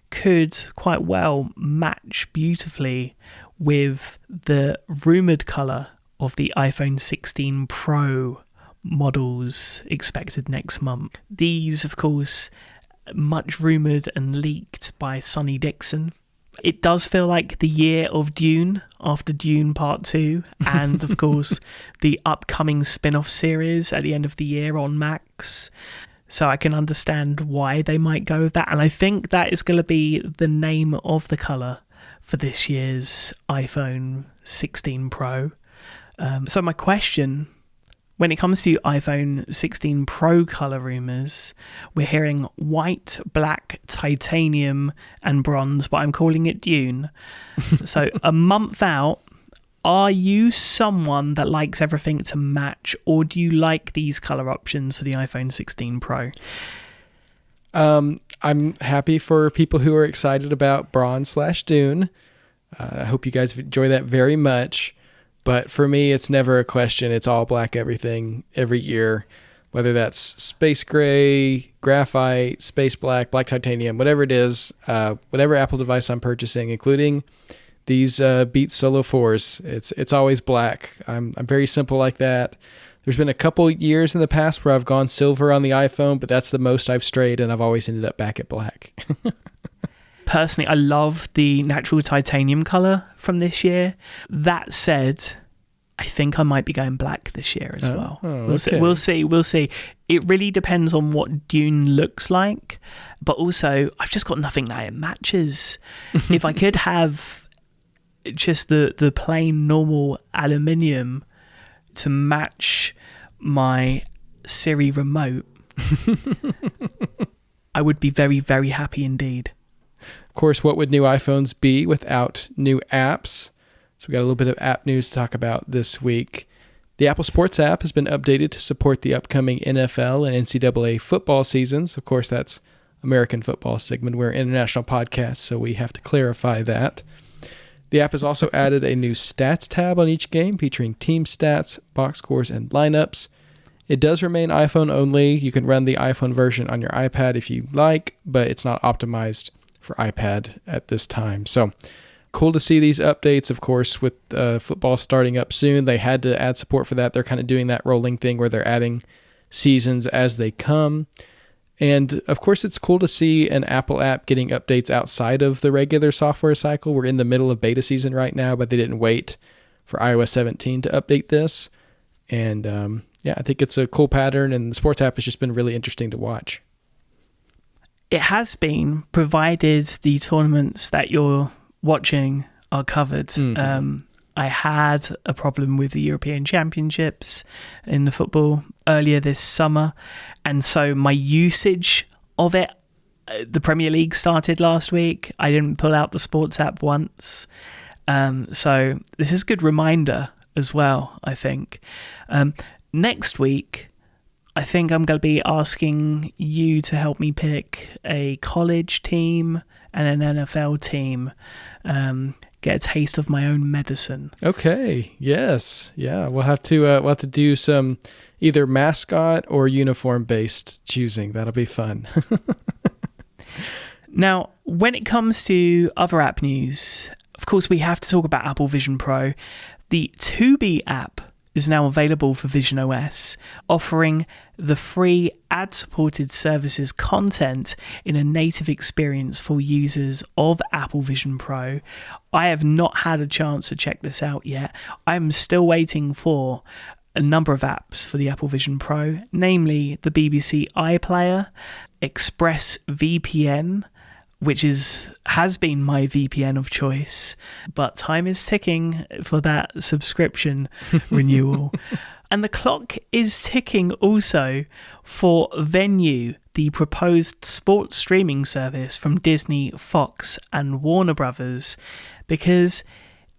could quite well match beautifully with the rumoured colour of the iPhone 16 Pro models expected next month. These, of course, much rumoured and leaked by Sonny Dixon. It does feel like the year of Dune after Dune Part 2, and of course the upcoming spin-off series at the end of the year on Max. So I can understand why they might go with that, and I think that is going to be the name of the colour for this year's iPhone 16 Pro. So my question, when it comes to iPhone 16 Pro colour rumours, we're hearing white, black, titanium and bronze, but I'm calling it Dune. So a month out, are you someone that likes everything to match, or do you like these colour options for the iPhone 16 Pro? I'm happy for people who are excited about Bronze/Dune. I hope you guys enjoy that very much. But for me, it's never a question. It's all black everything every year, whether that's space gray, graphite, space black, black titanium, whatever it is, whatever Apple device I'm purchasing, including these Beats Solo 4s, it's always black. I'm very simple like that. There's been a couple years in the past where I've gone silver on the iPhone, but that's the most I've strayed, and I've always ended up back at black. Personally, I love the natural titanium colour from this year. That said, I think I might be going black this year as well. We'll see. It really depends on what Dune looks like, but also I've just got nothing that it matches. If I could have just the plain normal aluminium to match my Siri remote, I would be very, very happy indeed. Of course, what would new iPhones be without new apps? So we got a little bit of app news to talk about this week. The Apple Sports app has been updated to support the upcoming NFL and NCAA football seasons. Of course, that's American football, Sigmund. We're an international podcast, so we have to clarify that. The app has also added a new stats tab on each game featuring team stats, box scores, and lineups. It does remain iPhone only. You can run the iPhone version on your iPad if you like, but it's not optimized for iPad at this time. So cool to see these updates. Of course, with football starting up soon, they had to add support for that. They're kind of doing that rolling thing where they're adding seasons as they come. And of course, it's cool to see an Apple app getting updates outside of the regular software cycle. We're in the middle of beta season right now, but they didn't wait for iOS 17 to update this. And I think it's a cool pattern, and the sports app has just been really interesting to watch. It has been, provided the tournaments that you're watching are covered. Mm-hmm. I had a problem with the European Championships in the football earlier this summer, and so my usage of it, the Premier League started last week. I didn't pull out the sports app once. So this is a good reminder as well, I think. Next week, I think I'm going to be asking you to help me pick a college team and an NFL team. Get a taste of my own medicine. Okay. Yes. Yeah. We'll have to do some either mascot or uniform based choosing. That'll be fun. Now, when it comes to other app news, of course, we have to talk about Apple Vision Pro. The Tubi app is now available for Vision OS, offering the free ad-supported services content in a native experience for users of Apple Vision Pro. I have not had a chance to check this out yet. I'm still waiting for a number of apps for the Apple Vision Pro, namely the BBC iPlayer, ExpressVPN, which has been my VPN of choice, but time is ticking for that subscription renewal. And the clock is ticking also for Venue, the proposed sports streaming service from Disney, Fox, and Warner Brothers, because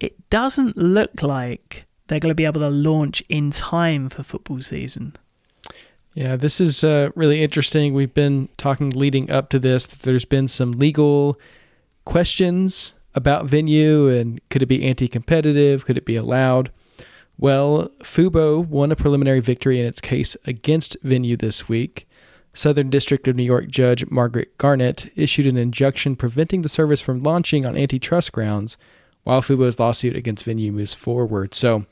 it doesn't look like they're going to be able to launch in time for football season. Yeah, this is really interesting. We've been talking leading up to this. There's been some legal questions about Venue, and could it be anti-competitive? Could it be allowed? Well, Fubo won a preliminary victory in its case against Venue this week. Southern District of New York Judge Margaret Garnett issued an injunction preventing the service from launching on antitrust grounds while Fubo's lawsuit against Venue moves forward. So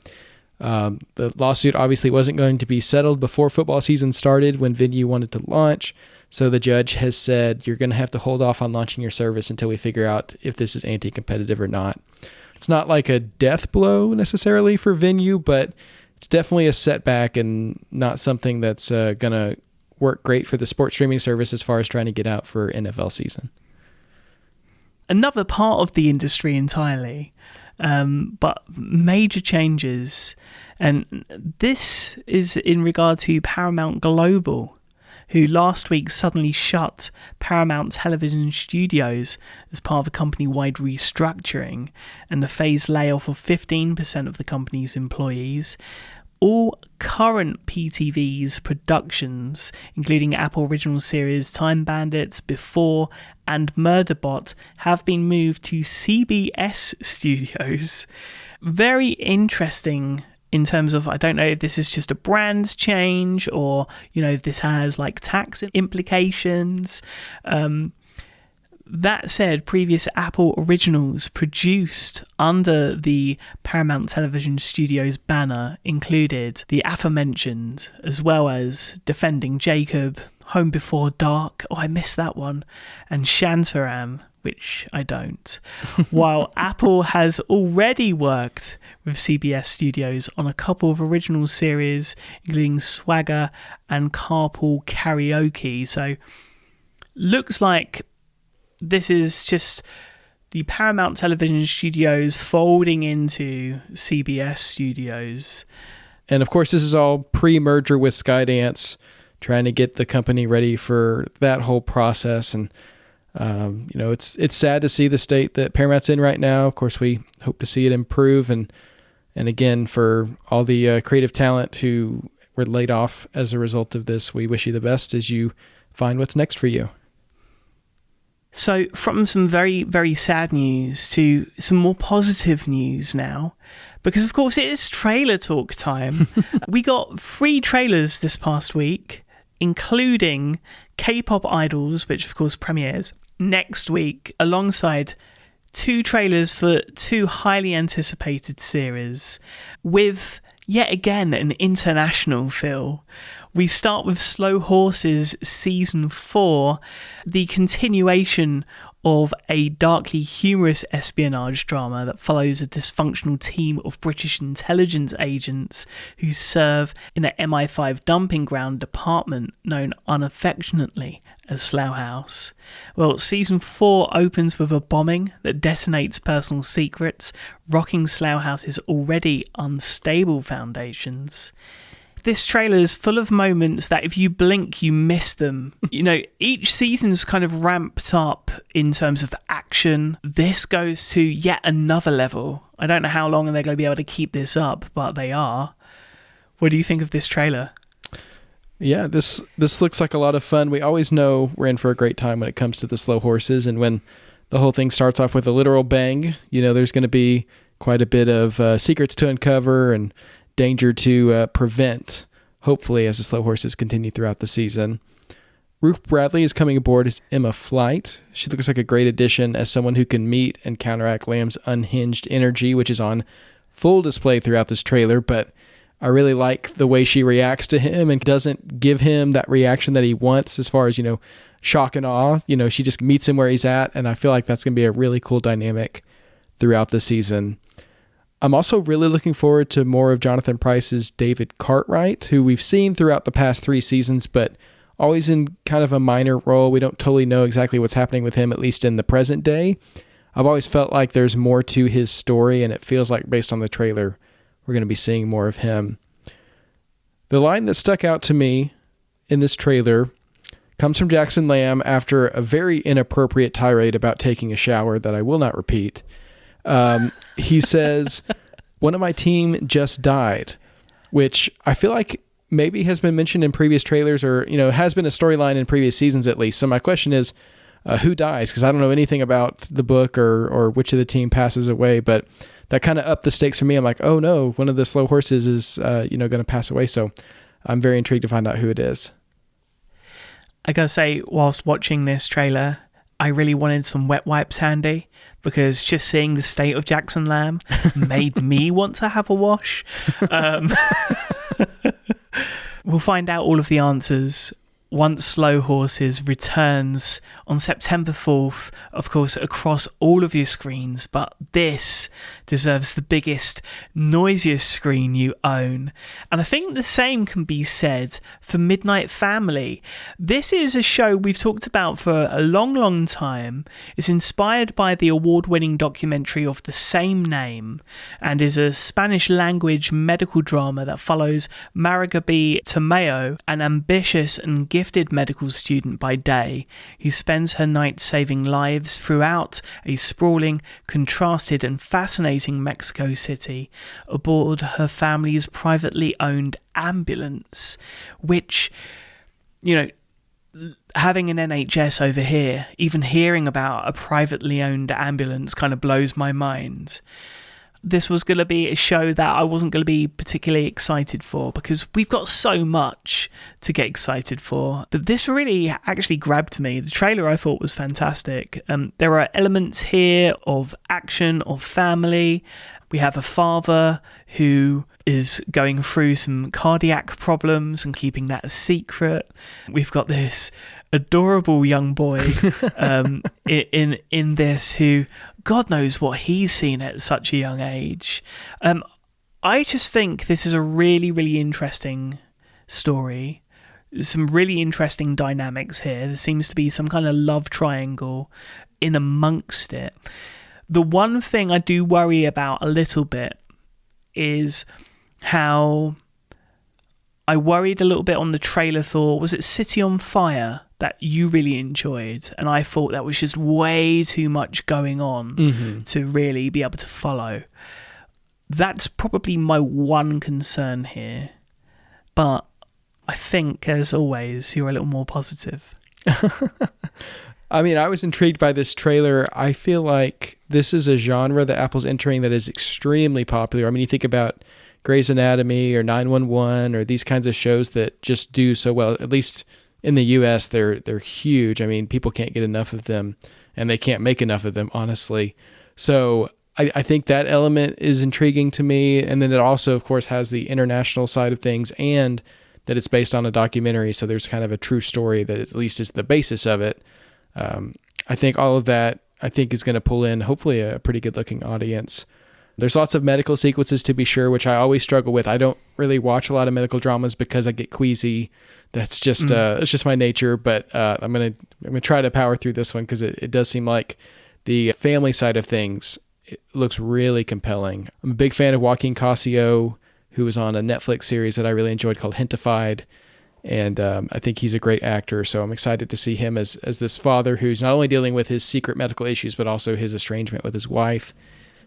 the lawsuit obviously wasn't going to be settled before football season started when Venue wanted to launch. So the judge has said, you're going to have to hold off on launching your service until we figure out if this is anti-competitive or not. It's not like a death blow necessarily for Venue, but it's definitely a setback and not something that's going to work great for the sports streaming service as far as trying to get out for NFL season. Another part of the industry entirely, but major changes. And this is in regard to Paramount Global, who last week suddenly shut Paramount Television Studios as part of a company-wide restructuring and the phased layoff of 15% of the company's employees. All current PTV's productions, including Apple original series Time Bandits, Before, and Murderbot, have been moved to CBS Studios. Very interesting in terms of, I don't know if this is just a brand change or, if this has like tax implications. That said, previous Apple originals produced under the Paramount Television Studios banner included the aforementioned, as well as Defending Jacob, Home Before Dark, I missed that one, and Shantaram, which I don't. While Apple has already worked with CBS Studios on a couple of original series, including Swagger and Carpool Karaoke. So, looks like this is just the Paramount Television Studios folding into CBS Studios. And of course, this is all pre-merger with Skydance, trying to get the company ready for that whole process. And it's sad to see the state that Paramount's in right now. Of course, we hope to see it improve. And again, for all the creative talent who were laid off as a result of this, we wish you the best as you find what's next for you. So from some very, very sad news to some more positive news now, because of course it is trailer talk time. We got 3 trailers this past week, including K-pop Idols, which of course premieres next week, alongside 2 trailers for 2 highly anticipated series, with yet again an international feel. We start with Slow Horses Season 4, the continuation of a darkly humorous espionage drama that follows a dysfunctional team of British intelligence agents who serve in an MI5 dumping ground department known unaffectionately as Slough House. Well, Season 4 opens with a bombing that detonates personal secrets, rocking Slough House's already unstable foundations. This trailer is full of moments that if you blink, you miss them. Each season's kind of ramped up in terms of action. This goes to yet another level. I don't know how long they're going to be able to keep this up, but they are. What do you think of this trailer? Yeah, this looks like a lot of fun. We always know we're in for a great time when it comes to the Slow Horses, and when the whole thing starts off with a literal bang, there's going to be quite a bit of secrets to uncover and danger to prevent, hopefully, as the Slow Horses continue throughout the season. Ruth Bradley is coming aboard as Emma Flight. She looks like a great addition as someone who can meet and counteract Lamb's unhinged energy, which is on full display throughout this trailer, but I really like the way she reacts to him and doesn't give him that reaction that he wants as far as, shock and awe. She just meets him where he's at, and I feel like that's going to be a really cool dynamic throughout the season. I'm also really looking forward to more of Jonathan Pryce's David Cartwright, who we've seen throughout the past 3 seasons, but always in kind of a minor role. We don't totally know exactly what's happening with him, at least in the present day. I've always felt like there's more to his story, and it feels like based on the trailer, we're going to be seeing more of him. The line that stuck out to me in this trailer comes from Jackson Lamb after a very inappropriate tirade about taking a shower that I will not repeat. He says, "One of my team just died," which I feel like maybe has been mentioned in previous trailers or, has been a storyline in previous seasons at least. So my question is, who dies? Because I don't know anything about the book or which of the team passes away, but that kind of upped the stakes for me. I'm like, oh no, one of the Slow Horses is, going to pass away. So I'm very intrigued to find out who it is. I gotta say, whilst watching this trailer, I really wanted some wet wipes handy, because just seeing the state of Jackson Lamb made me want to have a wash. We'll find out all of the answers once Slow Horses returns on September 4th, of course, across all of your screens, but this deserves the biggest, noisiest screen you own. And I think the same can be said for Midnight Family. This is a show we've talked about for a long, long time. It's inspired by the award-winning documentary of the same name and is a Spanish-language medical drama that follows Maragaby Tamayo, an ambitious and gifted medical student by day who spends her nights saving lives throughout a sprawling, contrasted and fascinating Mexico City aboard her family's privately owned ambulance, which, having an NHS over here, even hearing about a privately owned ambulance kind of blows my mind. This was going to be a show that I wasn't going to be particularly excited for, because we've got so much to get excited for. But this really actually grabbed me. The trailer I thought was fantastic. There are elements here of action, of family. We have a father who is going through some cardiac problems and keeping that a secret. We've got this adorable young boy in this who, God knows what he's seen at such a young age. I just think this is a really, really interesting story. Some really interesting dynamics here. There seems to be some kind of love triangle in amongst it. The one thing I do worry about a little bit is how I worried a little bit on the trailer, thought, was it City on Fire that you really enjoyed? And I thought that was just way too much going on to really be able to follow. That's probably my one concern here. But I think, as always, you're a little more positive. I mean, I was intrigued by this trailer. I feel like this is a genre that Apple's entering that is extremely popular. I mean, you think about Grey's Anatomy or 911 or these kinds of shows that just do so well. At least in the US, they're huge. I mean, people can't get enough of them, and they can't make enough of them, honestly. So I think that element is intriguing to me. And then it also, of course, has the international side of things, and that it's based on a documentary. So there's kind of a true story that at least is the basis of it. I think all of that, I think, is going to pull in, hopefully, a pretty good looking audience. There's lots of medical sequences, to be sure, which I always struggle with. I don't really watch a lot of medical dramas because I get queasy. That's just it's just my nature. But I'm gonna try to power through this one because it does seem like the family side of things, it looks really compelling. I'm a big fan of Joaquin Cosio, who was on a Netflix series that I really enjoyed called Hentified. And I think he's a great actor, so I'm excited to see him as this father who's not only dealing with his secret medical issues, but also his estrangement with his wife.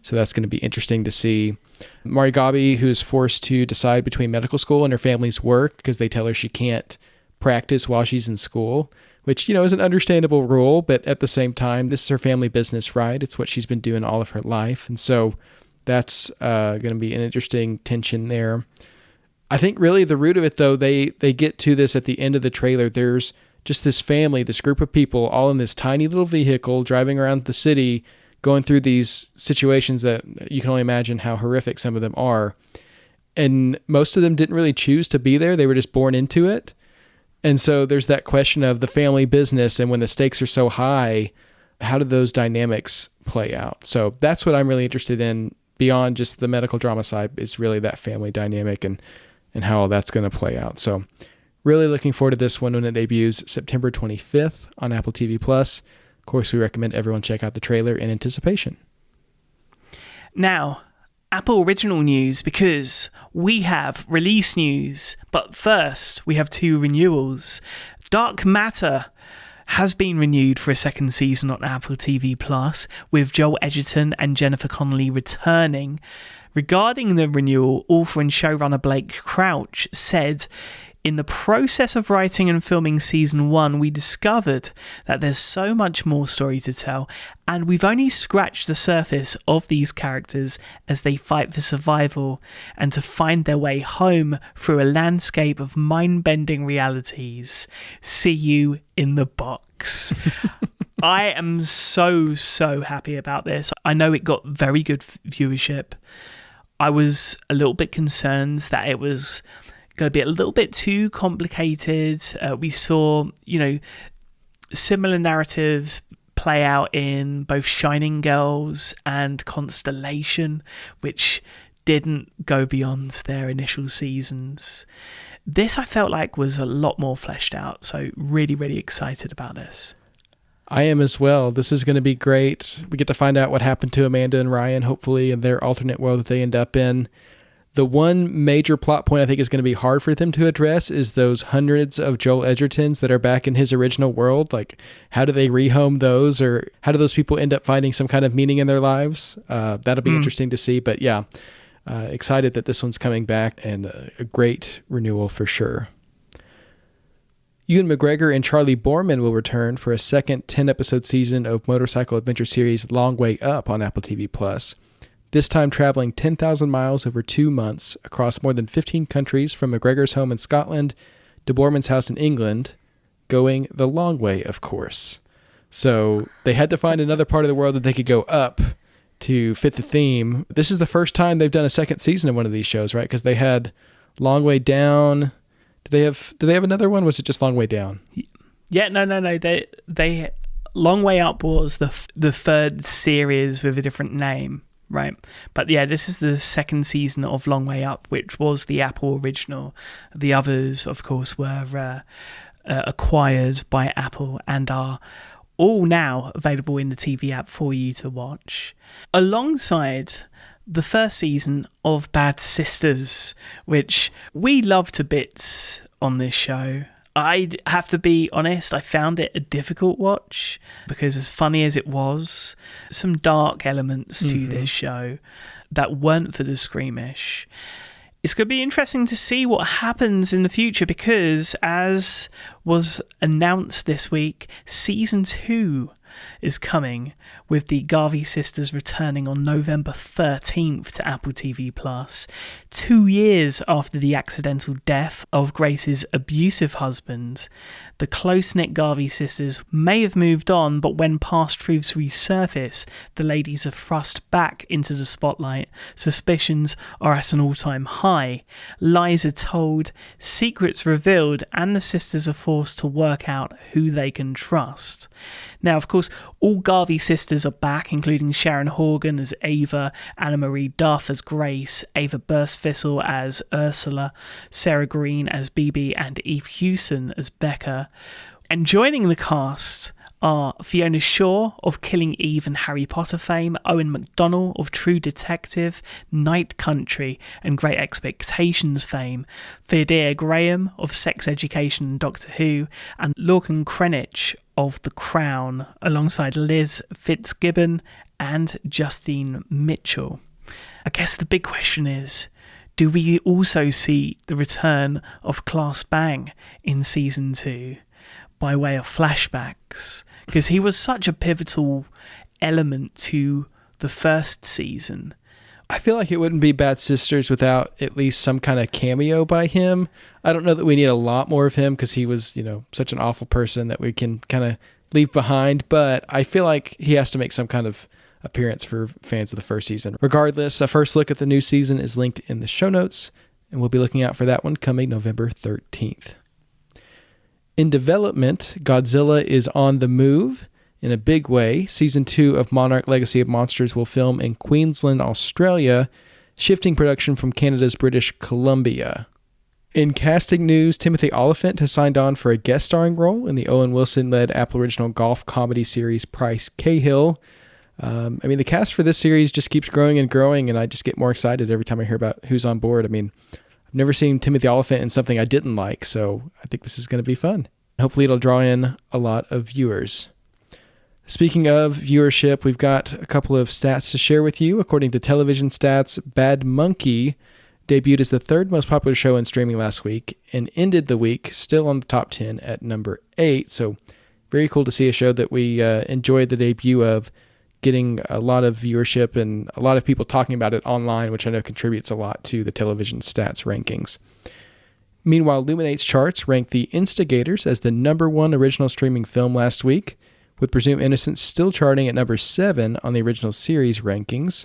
So that's going to be interesting to see. Mari Gabi, who is forced to decide between medical school and her family's work because they tell her she can't practice while she's in school, which, is an understandable rule, but at the same time, this is her family business, right? It's what she's been doing all of her life. And so that's going to be an interesting tension there. I think really the root of it, though, they get to this at the end of the trailer. There's just this family, this group of people all in this tiny little vehicle driving around the city, going through these situations that you can only imagine how horrific some of them are. And most of them didn't really choose to be there. They were just born into it. And so there's that question of the family business, and when the stakes are so high, how do those dynamics play out? So that's what I'm really interested in beyond just the medical drama side, is really that family dynamic and how all that's going to play out. So really looking forward to this one when it debuts September 25th on Apple TV+. Of course, we recommend everyone check out the trailer in anticipation. Now, Apple Original news, because we have release news, but first we have 2 renewals. Dark Matter has been renewed for a second season on Apple TV+, with Joel Edgerton and Jennifer Connelly returning. Regarding the renewal, author and showrunner Blake Crouch said, "In the process of writing and filming season 1, we discovered that there's so much more story to tell, and we've only scratched the surface of these characters as they fight for survival and to find their way home through a landscape of mind-bending realities. See you in the box." I am so happy about this. I know it got very good viewership. I was a little bit concerned that it was going to be a little bit too complicated. We saw, similar narratives play out in both Shining Girls and Constellation, which didn't go beyond their initial seasons. This, I felt like, was a lot more fleshed out, so really excited about this. I am as well. This is going to be great. We get to find out what happened to Amanda and Ryan, hopefully, in their alternate world that they end up in. The one major plot point I think is going to be hard for them to address is those hundreds of Joel Edgertons that are back in his original world. Like, how do they rehome those, or how do those people end up finding some kind of meaning in their lives? That'll be interesting to see. But yeah, excited that this one's coming back, and a great renewal for sure. Ewan McGregor and Charlie Borman will return for a second 10-episode season of motorcycle adventure series Long Way Up on Apple TV+. This time traveling 10,000 miles over 2 months across more than 15 countries, from McGregor's home in Scotland to Borman's house in England, going the long way, of course. So they had to find another part of the world that they could go up to fit the theme. This is the first time they've done a second season of one of these shows, right? Because they had Long Way Down. Did they have another one? Was it just Long Way Down? Yeah, no. They Long Way Up was the third series with a different name, right? But yeah, this is the second season of Long Way Up, which was the Apple original. The others, of course, were acquired by Apple and are all now available in the TV app for you to watch. Alongside the first season of Bad Sisters, which we love to bits on this show. I have to be honest, I found it a difficult watch because as funny as it was, some dark elements to this show that weren't for the squeamish. It's going to be interesting to see what happens in the future because, as was announced this week, Season 2 is coming, with the Garvey sisters returning on November 13th to Apple TV+, 2 years after the accidental death of Grace's abusive husband. The close-knit Garvey sisters may have moved on, but when past truths resurface, the ladies are thrust back into the spotlight. Suspicions are at an all-time high. Lies are told, secrets revealed, and the sisters are forced to work out who they can trust. Now, of course, all Garvey sisters are back, including Sharon Horgan as Ava, Anna Marie Duff as Grace, Ava Burstfissel as Ursula, Sarah Green as Bibi, and Eve Hewson as Becca. And joining the cast are Fiona Shaw of Killing Eve and Harry Potter fame, Owen McDonnell of True Detective, Night Country and Great Expectations fame, Theodore Graham of Sex Education and Doctor Who, and Lorcan Krenich of The Crown, alongside Liz Fitzgibbon and Justine Mitchell. I guess the big question is, do we also see the return of Class Bang in Season 2 by way of flashbacks? Because he was such a pivotal element to the first season. I feel like it wouldn't be Bad Sisters without at least some kind of cameo by him. I don't know that we need a lot more of him because he was, such an awful person that we can kind of leave behind. But I feel like he has to make some kind of appearance for fans of the first season. Regardless, a first look at the new season is linked in the show notes, and we'll be looking out for that one coming November 13th. In development, Godzilla is on the move in a big way. Season 2 of Monarch Legacy of Monsters will film in Queensland, Australia, shifting production from Canada's British Columbia. In casting news, Timothy Oliphant has signed on for a guest starring role in the Owen Wilson-led Apple original golf comedy series Price Cahill. The cast for this series just keeps growing and growing, and I just get more excited every time I hear about who's on board. I've never seen Timothy Oliphant in something I didn't like, so I think this is going to be fun. Hopefully it'll draw in a lot of viewers. Speaking of viewership, we've got a couple of stats to share with you. According to television stats, Bad Monkey debuted as the third most popular show in streaming last week and ended the week still on the top 10 at number 8. So very cool to see a show that we enjoyed the debut of getting a lot of viewership and a lot of people talking about it online, which I know contributes a lot to the television stats rankings. Meanwhile, Luminate's charts ranked The Instigators as the number 1 original streaming film last week, with Presumed Innocence still charting at number 7 on the original series rankings,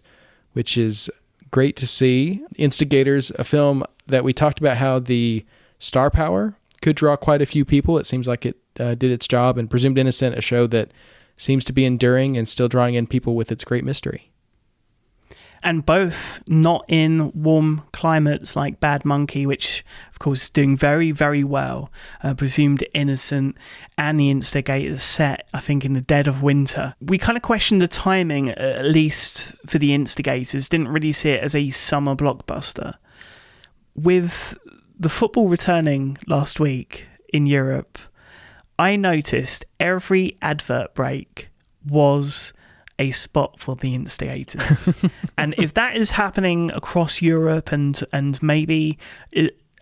which is great to see. Instigators, a film that we talked about how the star power could draw quite a few people. It seems like it did its job, and Presumed Innocent, a show that seems to be enduring and still drawing in people with its great mystery. And both not in warm climates like Bad Monkey, which of course is doing very, very well. Presumed Innocent and The Instigators set, I think, in the dead of winter. We kind of questioned the timing, at least for The Instigators. Didn't really see it as a summer blockbuster. With the football returning last week in Europe, I noticed every advert break was a spot for The Instigators. And if that is happening across Europe and maybe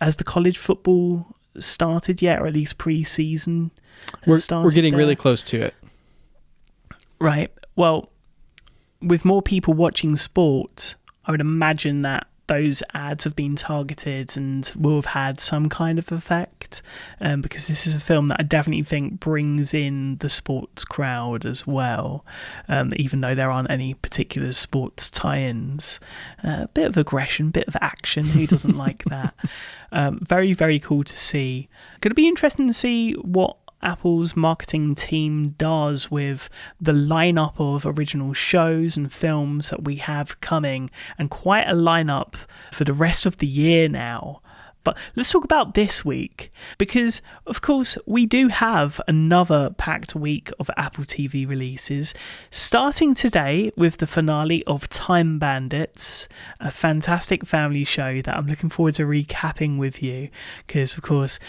has the college football started yet, or at least pre-season started, we're getting really close to it. Right. Well, with more people watching sport, I would imagine that those ads have been targeted and will have had some kind of effect, because this is a film that I definitely think brings in the sports crowd as well, even though there aren't any particular sports tie-ins. A bit of aggression, bit of action, who doesn't like that? Very, very cool to see. Going to be interesting to see what Apple's marketing team does with the lineup of original shows and films that we have coming, and quite a lineup for the rest of the year now. But let's talk about this week, because of course we do have another packed week of Apple TV releases, starting today with the finale of Time Bandits, a fantastic family show that I'm looking forward to recapping with you, because of course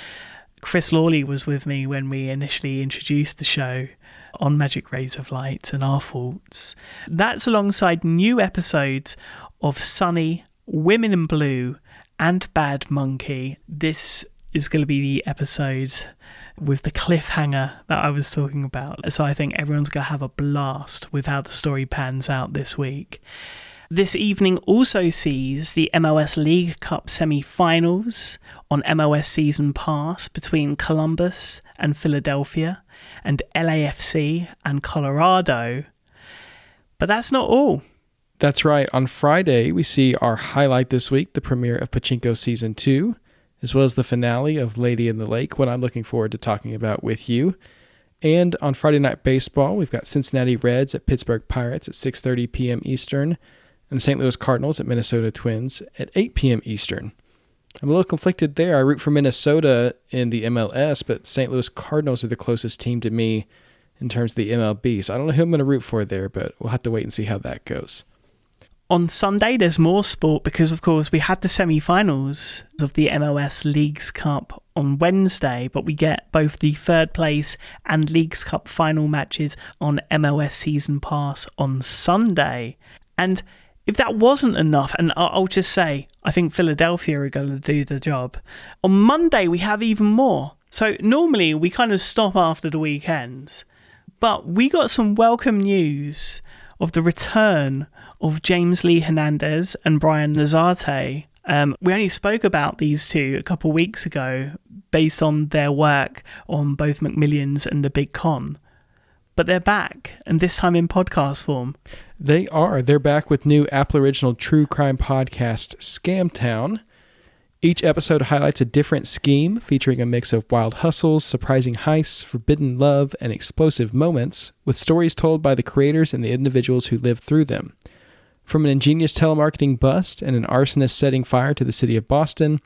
Chris Lawley was with me when we initially introduced the show on Magic Rays of Light and Our Faults. That's alongside new episodes of Sunny, Women in Blue, and Bad Monkey. This is going to be the episode with the cliffhanger that I was talking about. So I think everyone's going to have a blast with how the story pans out this week. This evening also sees the MLS League Cup semi-finals on MLS Season Pass between Columbus and Philadelphia and LAFC and Colorado. But that's not all. That's right. On Friday, we see our highlight this week, the premiere of Pachinko Season 2, as well as the finale of Lady in the Lake, what I'm looking forward to talking about with you. And on Friday Night Baseball, we've got Cincinnati Reds at Pittsburgh Pirates at 6:30 p.m. Eastern, and the St. Louis Cardinals at Minnesota Twins at 8 p.m. Eastern. I'm a little conflicted there. I root for Minnesota in the MLS, but St. Louis Cardinals are the closest team to me in terms of the MLB, so I don't know who I'm going to root for there, but we'll have to wait and see how that goes. On Sunday, there's more sport because, of course, we had the semi-finals of the MLS Leagues Cup on Wednesday, but we get both the third place and Leagues Cup final matches on MLS Season Pass on Sunday. And if that wasn't enough, and I'll just say, I think Philadelphia are going to do the job. On Monday, we have even more. So normally we kind of stop after the weekends, but we got some welcome news of the return of James Lee Hernandez and Brian Lazarte. We only spoke about these two a couple weeks ago based on their work on both McMillions and The Big Con. But they're back, and this time in podcast form. They are. They're back with new Apple Original true crime podcast, Scamtown. Each episode highlights a different scheme, featuring a mix of wild hustles, surprising heists, forbidden love, and explosive moments, with stories told by the creators and the individuals who lived through them. From an ingenious telemarketing bust and an arsonist setting fire to the city of Boston,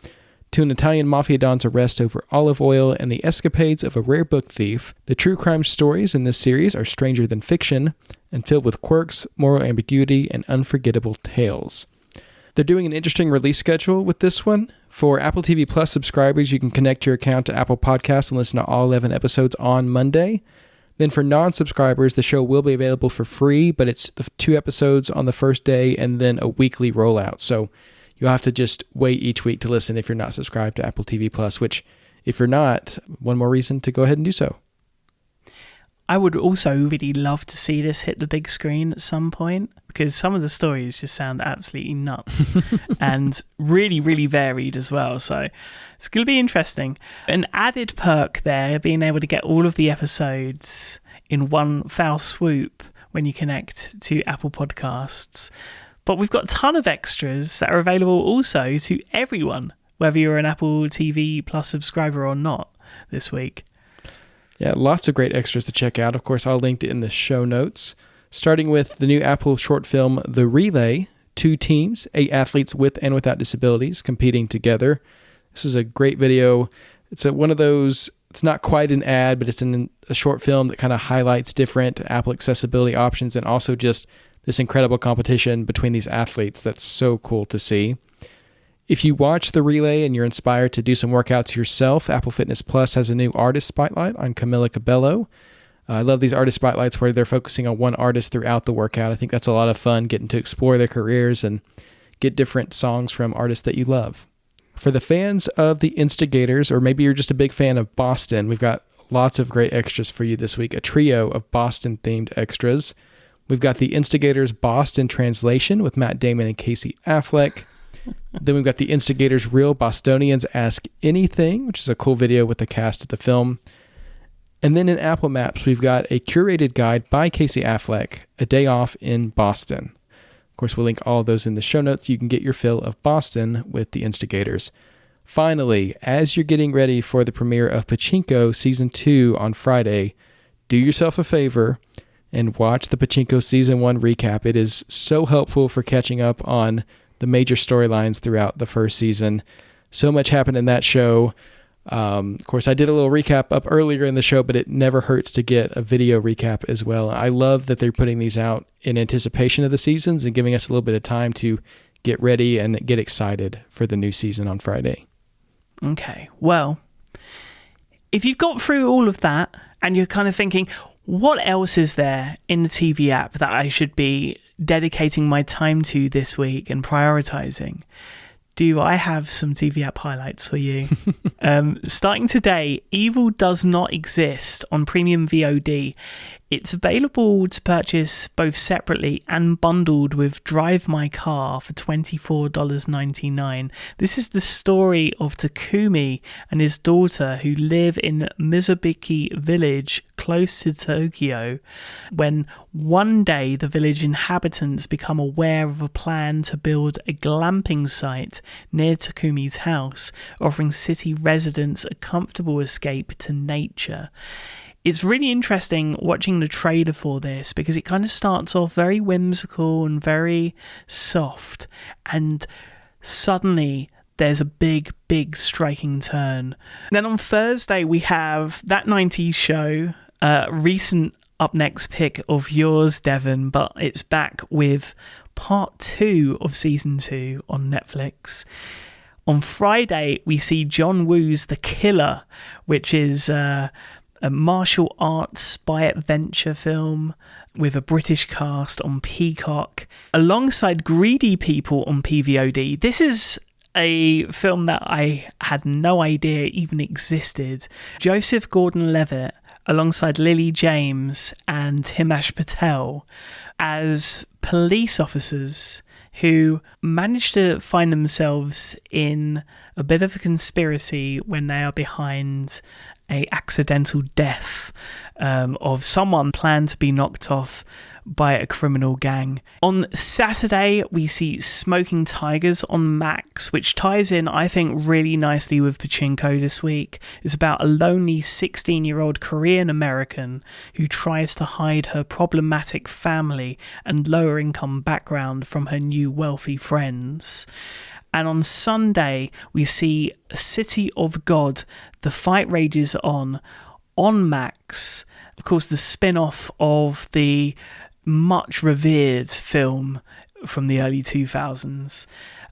to an Italian mafia don's arrest over olive oil and the escapades of a rare book thief, the true crime stories in this series are stranger than fiction and filled with quirks, moral ambiguity, and unforgettable tales. They're doing an interesting release schedule with this one. For Apple TV Plus subscribers, you can connect your account to Apple Podcasts and listen to all 11 episodes on Monday. Then for non-subscribers, the show will be available for free, but it's the 2 episodes on the first day and then a weekly rollout. So you'll have to just wait each week to listen if you're not subscribed to Apple TV Plus, which if you're not, one more reason to go ahead and do so. I would also really love to see this hit the big screen at some point, because some of the stories just sound absolutely nuts and really, really varied as well. So it's going to be interesting. An added perk there, being able to get all of the episodes in one foul swoop when you connect to Apple Podcasts. But we've got a ton of extras that are available also to everyone, whether you're an Apple TV Plus subscriber or not this week. Yeah, lots of great extras to check out. Of course, I'll link it in the show notes. Starting with the new Apple short film, The Relay, 2 teams, 8 athletes with and without disabilities competing together. This is a great video. It's one of those, it's not quite an ad, but it's a short film that kind of highlights different Apple accessibility options and also just this incredible competition between these athletes that's so cool to see. If you watch The Relay and you're inspired to do some workouts yourself, Apple Fitness Plus has a new artist spotlight on Camila Cabello. I love these artist spotlights where they're focusing on one artist throughout the workout. I think that's a lot of fun, getting to explore their careers and get different songs from artists that you love. For the fans of The Instigators, or maybe you're just a big fan of Boston, we've got lots of great extras for you this week, a trio of Boston-themed extras. We've got The Instigators Boston Translation with Matt Damon and Casey Affleck. Then we've got The Instigators Real Bostonians Ask Anything, which is a cool video with the cast of the film. And then in Apple Maps, we've got a curated guide by Casey Affleck, A Day Off in Boston. Of course, we'll link all of those in the show notes. You can get your fill of Boston with The Instigators. Finally, as you're getting ready for the premiere of Pachinko Season 2 on Friday, do yourself a favor and watch the Pachinko Season 1 recap. It is so helpful for catching up on the major storylines throughout the first season. So much happened in that show. Of course, I did a little recap up earlier in the show, but it never hurts to get a video recap as well. I love that they're putting these out in anticipation of the seasons and giving us a little bit of time to get ready and get excited for the new season on Friday. Okay, well, if you've got through all of that and you're kind of thinking, what else is there in the TV app that I should be dedicating my time to this week and prioritizing? Do I have some TV app highlights for you? Starting today, Evil Does Not Exist on Premium VOD. It's available to purchase both separately and bundled with Drive My Car for $24.99. This is the story of Takumi and his daughter who live in Mizubuki Village close to Tokyo when one day the village inhabitants become aware of a plan to build a glamping site near Takumi's house, offering city residents a comfortable escape to nature. It's really interesting watching the trailer for this because it kind of starts off very whimsical and very soft, and suddenly there's a big striking turn. Then on Thursday we have That 90s Show, recent up next pick of yours, Devon, but it's back with part 2 of season 2 on Netflix. On Friday we see John Woo's The Killer, which is a martial arts spy adventure film with a British cast on Peacock, alongside Greedy People on PVOD. This is a film that I had no idea even existed. Joseph Gordon-Levitt, alongside Lily James and Himesh Patel, as police officers who manage to find themselves in a bit of a conspiracy when they are behind a accidental death of someone planned to be knocked off by a criminal gang. On Saturday, we see Smoking Tigers on Max, which ties in, I think, really nicely with Pachinko this week. It's about a lonely 16-year-old Korean American who tries to hide her problematic family and lower income background from her new wealthy friends. And on Sunday, we see City of God, The Fight Rages on Max. Of course, the spin-off of the much revered film from the early 2000s,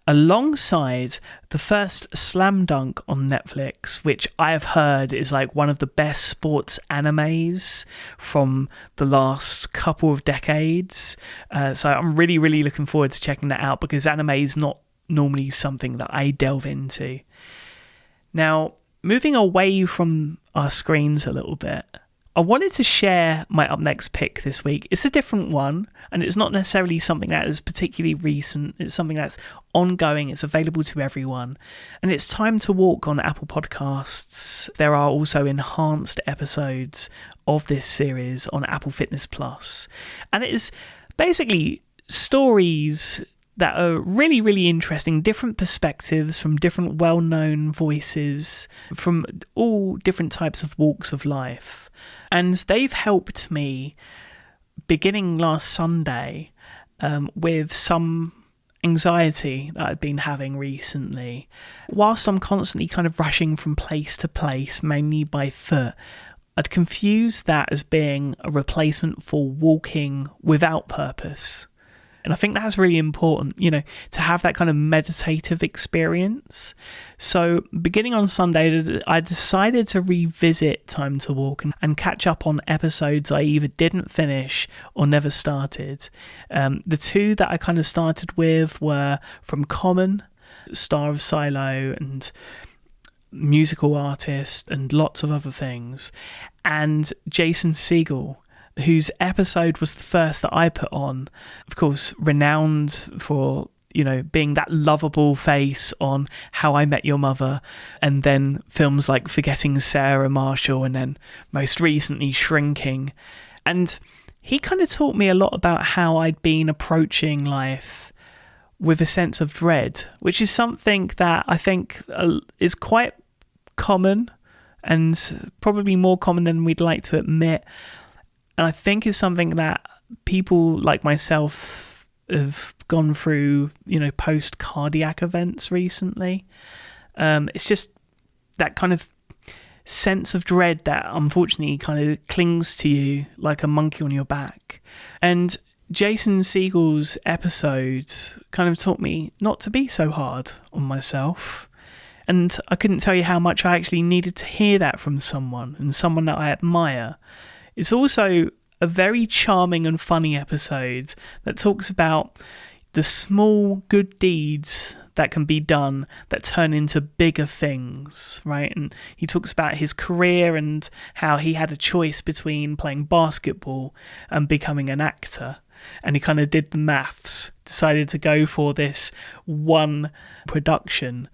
alongside the first Slam Dunk on Netflix, which I have heard is like one of the best sports animes from the last couple of decades. So I'm really looking forward to checking that out because anime is not normally something that I delve into. Now, moving away from our screens a little bit, I wanted to share my up next pick this week. It's a different one, and it's not necessarily something that is particularly recent. It's something that's ongoing. It's available to everyone. And it's Time to Walk on Apple Podcasts. There are also enhanced episodes of this series on Apple Fitness Plus. And it is basically stories that are really interesting, different perspectives from different well-known voices from all different types of walks of life. And they've helped me, beginning last Sunday, with some anxiety that I've been having recently. Whilst I'm constantly kind of rushing from place to place, mainly by foot, I'd confuse that as being a replacement for walking without purpose. And I think that's really important, to have that kind of meditative experience. So beginning on Sunday, I decided to revisit Time to Walk and catch up on episodes I either didn't finish or never started. The two that I kind of started with were from Common, star of Silo and musical artist and lots of other things, and Jason Segel, whose episode was the first that I put on, of course, renowned for, being that lovable face on How I Met Your Mother, and then films like Forgetting Sarah Marshall, and then most recently Shrinking. And he kind of taught me a lot about how I'd been approaching life with a sense of dread, which is something that I think is quite common and probably more common than we'd like to admit. And I think is something that people like myself have gone through, post-cardiac events recently. It's just that kind of sense of dread that unfortunately kind of clings to you like a monkey on your back. And Jason Segel's episode kind of taught me not to be so hard on myself. And I couldn't tell you how much I actually needed to hear that from someone, and someone that I admire. It's also a very charming and funny episode that talks about the small good deeds that can be done that turn into bigger things, right? And he talks about his career and how he had a choice between playing basketball and becoming an actor. And he kind of did the maths, decided to go for this one production.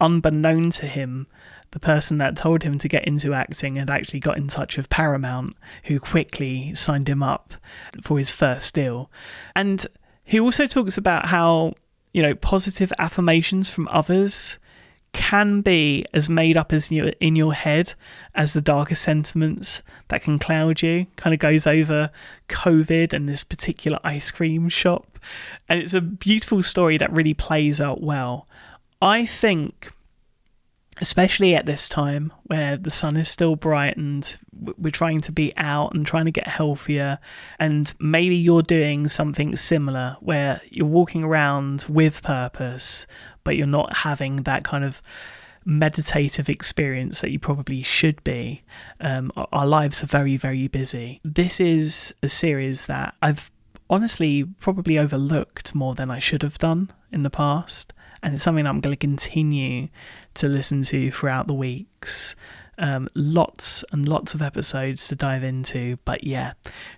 Unbeknown to him, the person that told him to get into acting had actually got in touch with Paramount, who quickly signed him up for his first deal. And he also talks about how, positive affirmations from others can be as made up as in your head as the darker sentiments that can cloud you. Kind of goes over COVID and this particular ice cream shop. And it's a beautiful story that really plays out well. I think, especially at this time where the sun is still bright and we're trying to be out and trying to get healthier, and maybe you're doing something similar where you're walking around with purpose, but you're not having that kind of meditative experience that you probably should be. Our lives are very, very busy. This is a series that I've honestly probably overlooked more than I should have done in the past. And it's something I'm going to continue to listen to throughout the weeks. Lots and lots of episodes to dive into. But yeah,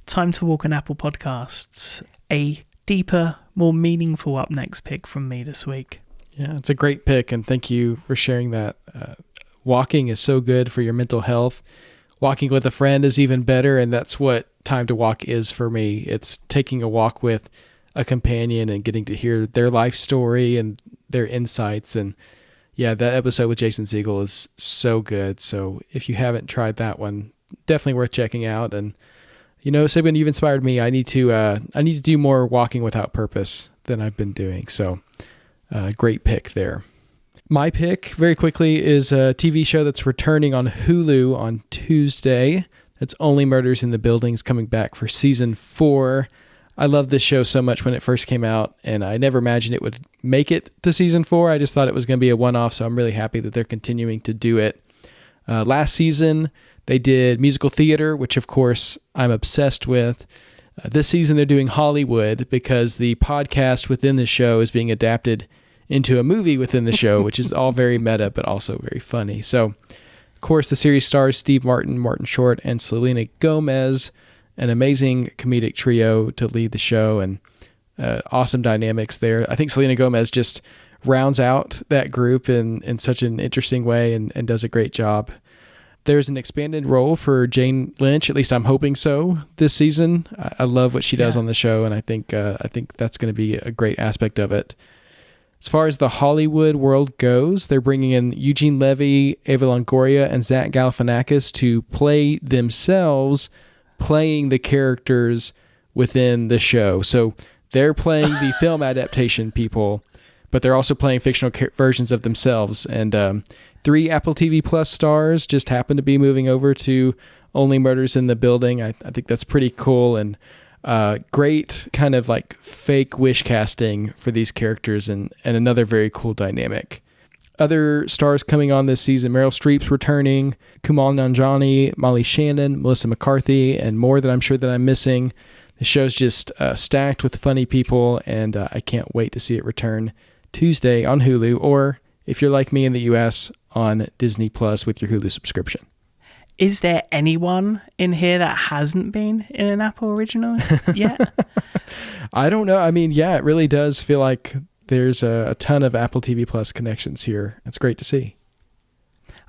time to walk on Apple Podcasts. A deeper, more meaningful up next pick from me this week. Yeah, it's a great pick. And thank you for sharing that. Walking is so good for your mental health. Walking with a friend is even better. And that's what time to walk is for me. It's taking a walk with a companion and getting to hear their life story and their insights. And yeah, that episode with Jason Segel is so good. So if you haven't tried that one, definitely worth checking out. And Sigmund, you've inspired me. I need to do more walking without purpose than I've been doing. So great pick there. My pick very quickly is a TV show that's returning on Hulu on Tuesday. It's Only Murders in the Building. It's coming back for season 4. I loved this show so much when it first came out, and I never imagined it would make it to season 4. I just thought it was going to be a one-off, so I'm really happy that they're continuing to do it. Last season, they did musical theater, which of course I'm obsessed with. This season, they're doing Hollywood because the podcast within the show is being adapted into a movie within the show, which is all very meta, but also very funny. So, of course, the series stars Steve Martin, Martin Short, and Selena Gomez, an amazing comedic trio to lead the show, and awesome dynamics there. I think Selena Gomez just rounds out that group in such an interesting way and does a great job. There's an expanded role for Jane Lynch, at least I'm hoping so, this season. I love what she does on the show, and I think that's going to be a great aspect of it. As far as the Hollywood world goes, they're bringing in Eugene Levy, Eva Longoria, and Zach Galifianakis to play themselves, playing the characters within the show. So they're playing the film adaptation people, but they're also playing fictional versions of themselves. And 3 Apple TV Plus stars just happen to be moving over to Only Murders in the Building. I think that's pretty cool, and great kind of like fake wish casting for these characters, and another very cool dynamic. Other stars coming on this season: Meryl Streep's returning, Kumail Nanjiani, Molly Shannon, Melissa McCarthy, and more that I'm sure that I'm missing. The show's just stacked with funny people, and I can't wait to see it return Tuesday on Hulu, or if you're like me in the US, on Disney Plus with your Hulu subscription. Is there anyone in here that hasn't been in an Apple original yet? I don't know. I mean, yeah, it really does feel like there's a ton of Apple TV Plus connections here. It's great to see.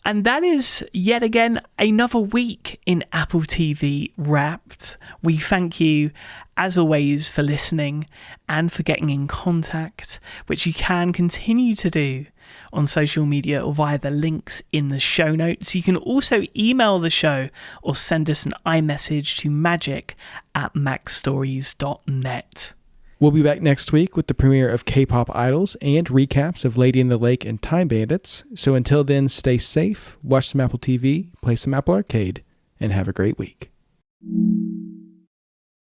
And that is yet again another week in Apple TV Wrapped. We thank you, as always, for listening and for getting in contact, which you can continue to do on social media or via the links in the show notes. You can also email the show or send us an iMessage to magic@macstories.net. We'll be back next week with the premiere of K-Pop Idols and recaps of Lady in the Lake and Time Bandits. So until then, stay safe, watch some Apple TV, play some Apple Arcade, and have a great week.